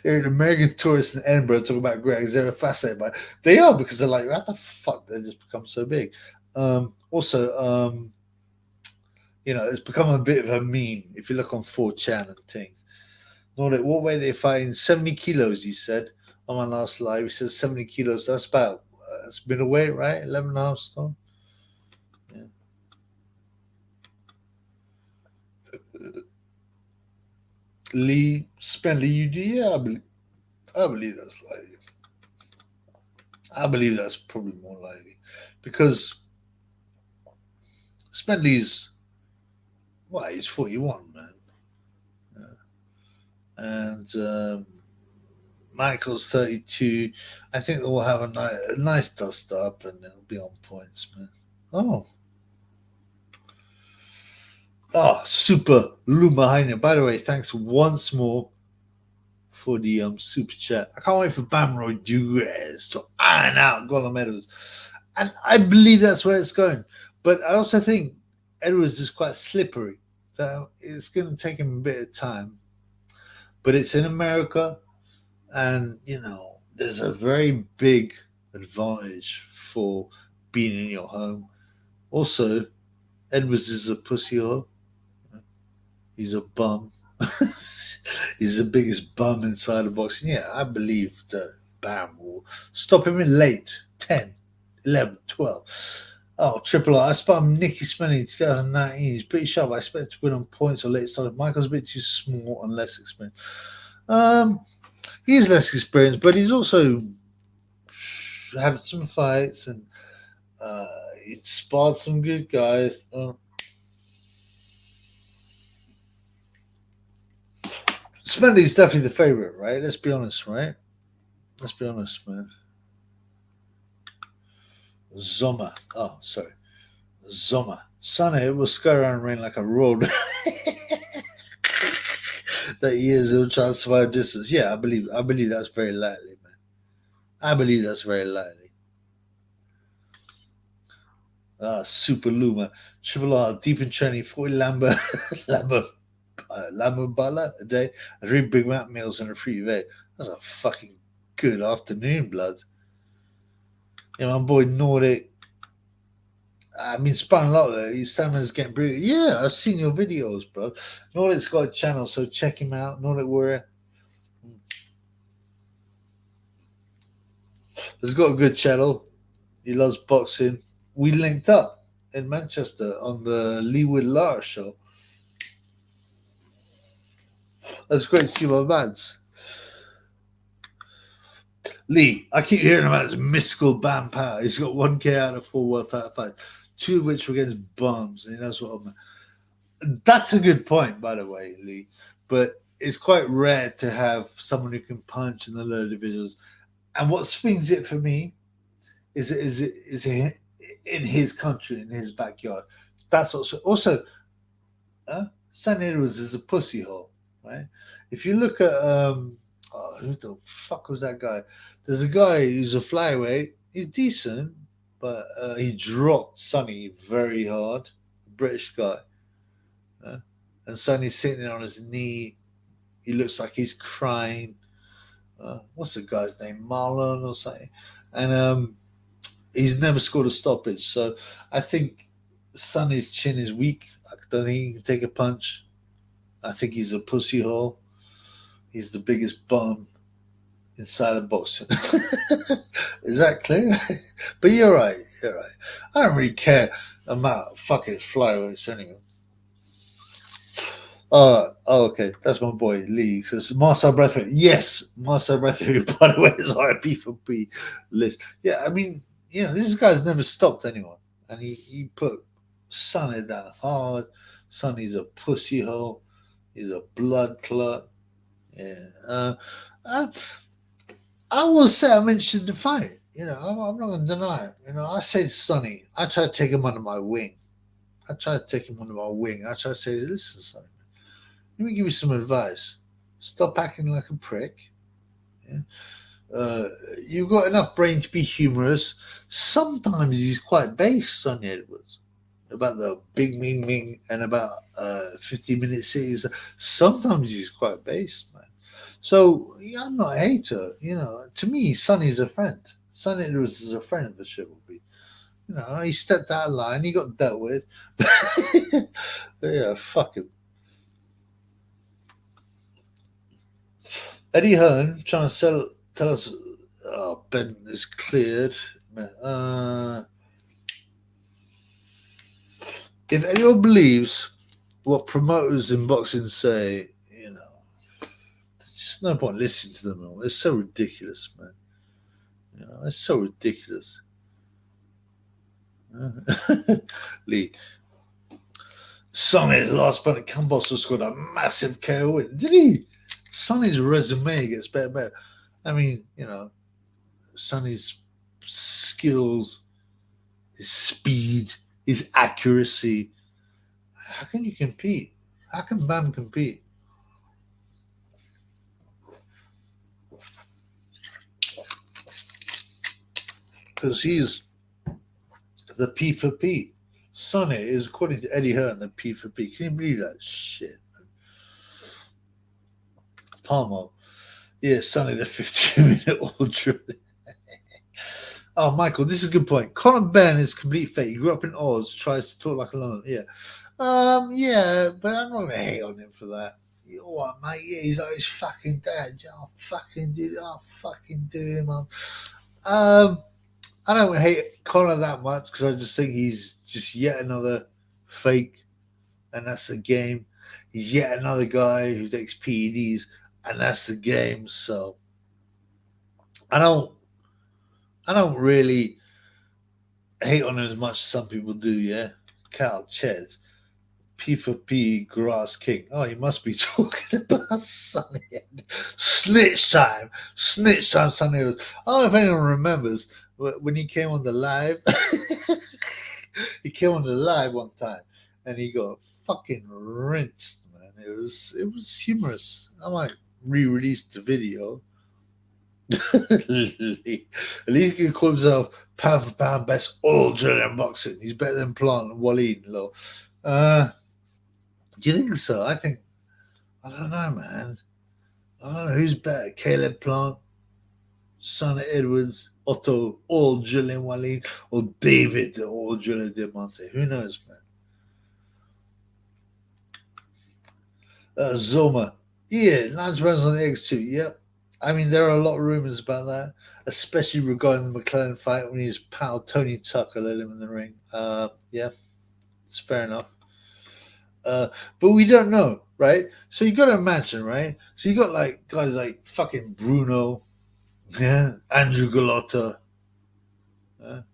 A: hearing American tourists in Edinburgh talk about Greg's. They're fascinated by it. They are, because they're like, what the fuck? They just become so big. Also, you know, it's become a bit of a meme if you look on 4chan and things. Nordic, what weight they fighting? 70 kilos, he said on my last live. He said 70 kilos. That's about, it's been a weight, right? 11.5 stone. Yeah. Lee Spenley UD, yeah, I believe that's likely. I believe that's probably more likely because Spenley's, well, he's 41, man. And Michael's 32. I think they'll have a nice dust up and it'll be on points, man. Super Luma Heine. By the way, thanks once more for the super chat. I can't wait for Bam Rodriguez to iron out Gold medals. And I believe that's where it's going. But I also think Edwards is quite slippery, so it's going to take him a bit of time. But it's in America, and there's a very big advantage for being in your home. Also, Edwards is a pussy hole. He's a bum. He's the biggest bum inside the box. And yeah, I believe that Bam will stop him in late 10, 11, 12. Oh, Triple R. I spun Nicky Smelly in 2019. He's pretty sharp. I expect to win on points or late start. Michael's a bit too small and less experienced. He's less experienced, but he's also had some fights and he sparred some good guys. Smelly's definitely the favorite, right? Let's be honest, right? Let's be honest, man. Zoma. Oh, sorry. Zoma. Sonny will scurry around rain like a road. That he is, he'll try to survive distance. Yeah, I believe that's very likely, man. I believe that's very likely. Super Luma. Triple R, deep in training, 40 Lambo Butler a day, 3 Big Mac meals and a free vet. That's a fucking good afternoon, blood. My boy Nordic. I've been sparring a lot there. His stamina's getting brutal. Yeah, I've seen your videos, bro. Nordic's got a channel, so check him out. Nordic Warrior. He's got a good channel. He loves boxing. We linked up in Manchester on the Leewood Lara show. That's great to see my man's. Lee, I keep hearing about his mystical bam power. He's got 1K out of 4 world title fights, 2 of which were against bums, and that's what I'm. That's a good point, by the way, Lee. But it's quite rare to have someone who can punch in the lower divisions. And what swings it for me is in his country, in his backyard. That's also San Edwards is a pussy hole, right? If you look at who the fuck was that guy? There's a guy who's a flyweight. He's decent, but he dropped Sonny very hard. British guy. And Sonny's sitting there on his knee. He looks like he's crying. What's the guy's name? Marlon or something. And he's never scored a stoppage. So I think Sonny's chin is weak. I don't think he can take a punch. I think he's a pussy hole. He's the biggest bum inside of boxing. Is that clear? But you're right. You're right. I don't really care about fucking flyweights anyway. Okay. That's my boy Lee. Says Marcel Braithwaite. Yes, Marcel Braithwaite, by the way, is RIP for B list. Yeah, I mean, this guy's never stopped anyone. And he put Sonny down hard. Sonny's a pussy hole. He's a blood clot. Yeah. I will say I mentioned the fight. I'm not going to deny it. I say to Sonny, I try to take him under my wing. I try to say, listen, Sonny, let me give you some advice. Stop acting like a prick. Yeah? You've got enough brain to be humorous. Sometimes he's quite base, Sonny Edwards, about the big Ming Ming and about 50-minute cities. Sometimes he's quite base, man. So I'm not a hater. To me, Sonny's a friend. Sonny Edwards is a friend of the Triple B. He stepped out of line. He got dealt with. Yeah, fuck him. Eddie Hearn trying to tell us Benn is cleared. If anyone believes what promoters in boxing say, there's just no point listening to them all. It's so ridiculous, man. It's so ridiculous. Lee. Sonny's last fight at Campos scored a massive KO win. Did he? Sonny's resume gets better and better. I mean, Sonny's skills, his speed, his accuracy. How can you compete? How can Bam compete? Because he's the P for P. Sonny is, according to Eddie Hearn, the P for P. Can you believe that shit? Palmo. Yeah, Sonny the 15-minute ultra. Oh, Michael, this is a good point. Conor Benn is complete fake. He grew up in Oz, tries to talk like a London. Yeah. Yeah, but I'm not gonna hate on him for that. You know what, mate? Yeah, he's like his fucking dad. I'll fucking do him. I don't hate Conor that much because I just think he's just yet another fake, and that's the game. He's yet another guy who takes PEDs, and that's the game. So I don't really hate on him as much as some people do. Yeah, Cal Chez. P for P, Grass King. Oh, he must be talking about Sonny. Snitch time, Sonny. I don't know if anyone remembers when he came on the live. He came on the live one time, and he got fucking rinsed, man. It was humorous. I might re-release the video. At least he can call himself pound for pound best all Australian boxing. He's better than Plant and Waleed. Do you think so? I don't know, man. I don't know who's better, Caleb Plant, Son Edwards, Otto, or Julian Waleed, or David, or Julian Diamante. Who knows, man? Zoma. Yeah, Lance runs on the X2. Yep. I mean, there are a lot of rumors about that, especially regarding the McLaren fight when his pal Tony Tucker let him in the ring. Yeah, it's fair enough. But we don't know, right? So you got to imagine, right? So you got like guys like fucking Bruno, yeah, Andrew Galotta,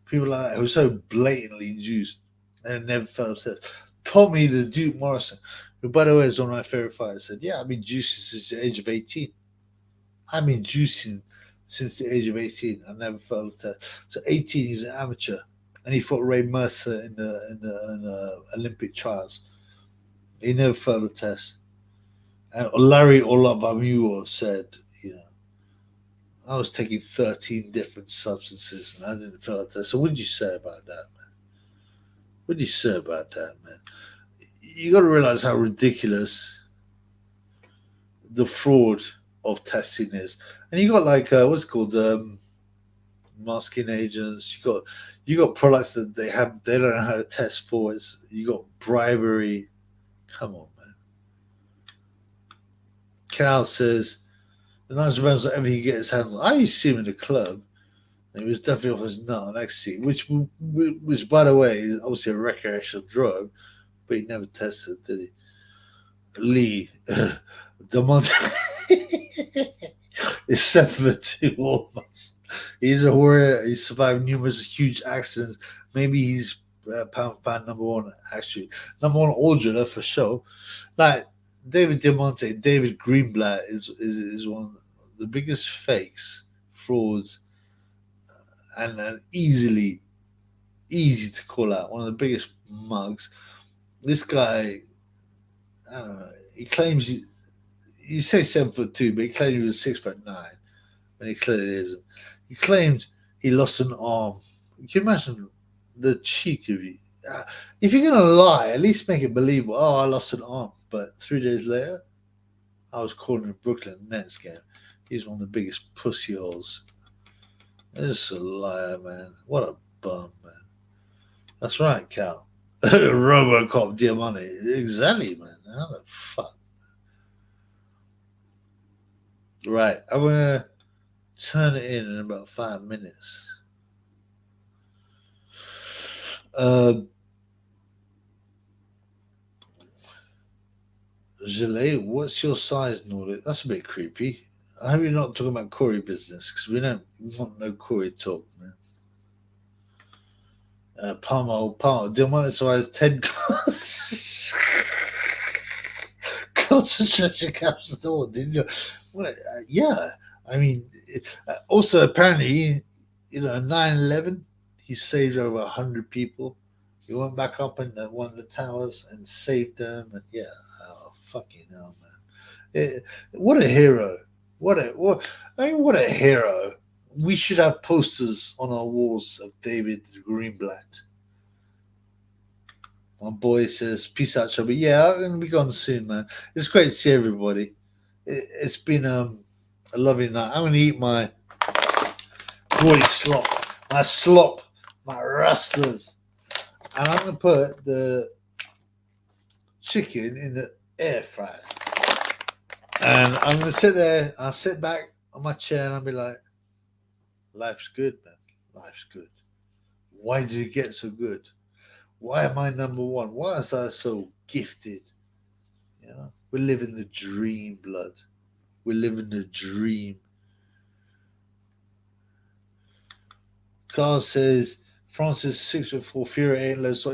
A: people like that who are so blatantly juiced and never felt test. Tommy the Duke Morrison, who by the way is one of my favorite fighters, said, "Yeah, I've been juicing since the age of 18. I've been juicing since the age of 18. I never failed a test." So 18, he's an amateur, and he fought Ray Mercer in the Olympic trials. He never failed a test. And Larry Olavamuo said, I was taking 13 different substances and I didn't fail a test. So what did you say about that, man? What did you say about that, man? You got to realize how ridiculous the fraud of testing is. And you got like, what's it called? Masking agents. You got products that they don't know how to test for. You got bribery. Come on, man. Cal says the nice depends on everything he gets his hands on. I used to see him in the club. And he was definitely off his nut on ecstasy, which, by the way, is obviously a recreational drug, but he never tested, did he? Lee, Demonte is 7'2" almost. He's a warrior. He survived numerous huge accidents. Maybe he's pound for pound number one, actually. Number one all-driller for sure. Like David Diamante, David Greenblatt is one of the biggest fakes, frauds, and easy to call out. One of the biggest mugs. This guy, I don't know. He claims you say 7'2", but he claimed he was 6'9", when he clearly isn't. He claimed he lost an arm. You can imagine the cheek of you. If you're gonna lie, at least make it believable. Oh, I lost an arm, but 3 days later, I was calling a Brooklyn Nets game. He's one of the biggest pussy holes. This is a liar, man. What a bum, man. That's right, Cal. Robocop Diamante. Exactly, man. How the fuck? Right. I'm going to turn it in about 5 minutes. Gilet, what's your size, Nordic? That's a bit creepy. I hope you're not talking about Corey business because we don't want no Corey talk, man. Palmo, demonetized 10 cars. Concentration camps at all, didn't you? Well, yeah. I mean, also apparently, 9/11, he saved over 100 people. He went back up in one of the towers and saved them. And yeah, fucking hell, man. What a hero. What a hero. We should have posters on our walls of David Greenblatt. My boy says, peace out, Chubby. Yeah, I'm going to be gone soon, man. It's great to see everybody. It's been a lovely night. I'm going to eat my boy slop, my rustlers. And I'm going to put the chicken in the air fryer. And I'm going to sit there. I'll sit back on my chair and I'll be like, life's good, man. Life's good. Why did it get so good? Why am I number one? Why is I so gifted? You know, we're living the dream, blood. We're living the dream. Carl says France is 6'4", Fury ain't low. So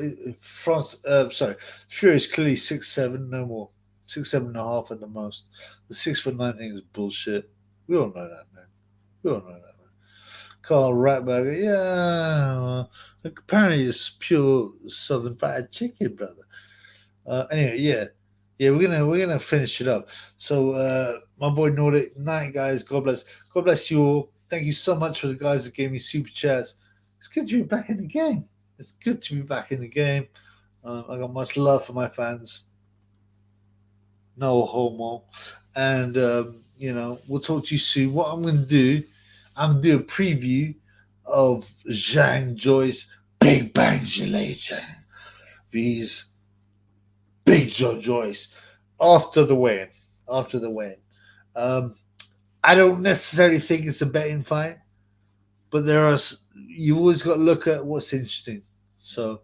A: Fury is clearly 6'7", no more, 6'7.5" at the most. The 6'9" thing is bullshit. We all know that, man. We all know that, man. Carl Ratberger, yeah. Apparently, it's pure Southern fried chicken, brother. Anyway, yeah, we're gonna finish it up. So, my boy Nordic, night, guys. God bless you all. Thank you so much for the guys that gave me super chats. It's good to be back in the game. It's good to be back in the game. I got much love for my fans. No homo, and we'll talk to you soon. What I'm gonna do, I'm gonna do a preview of Zhang Joyce Big Bang Gelation. These Big Joe Joyce after the win. I don't necessarily think it's a betting fight, but you always got to look at what's interesting. So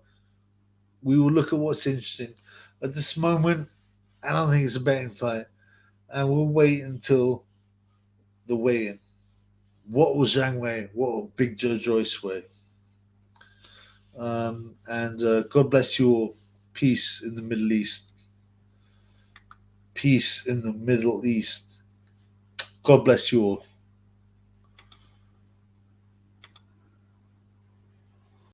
A: we will look at what's interesting. At this moment, I don't think it's a betting fight, and we'll wait until the weigh-in. What will Zhang weigh? What will Big Joe Joyce weigh? And God bless you all. Peace in the Middle East. Peace in the Middle East. God bless you all.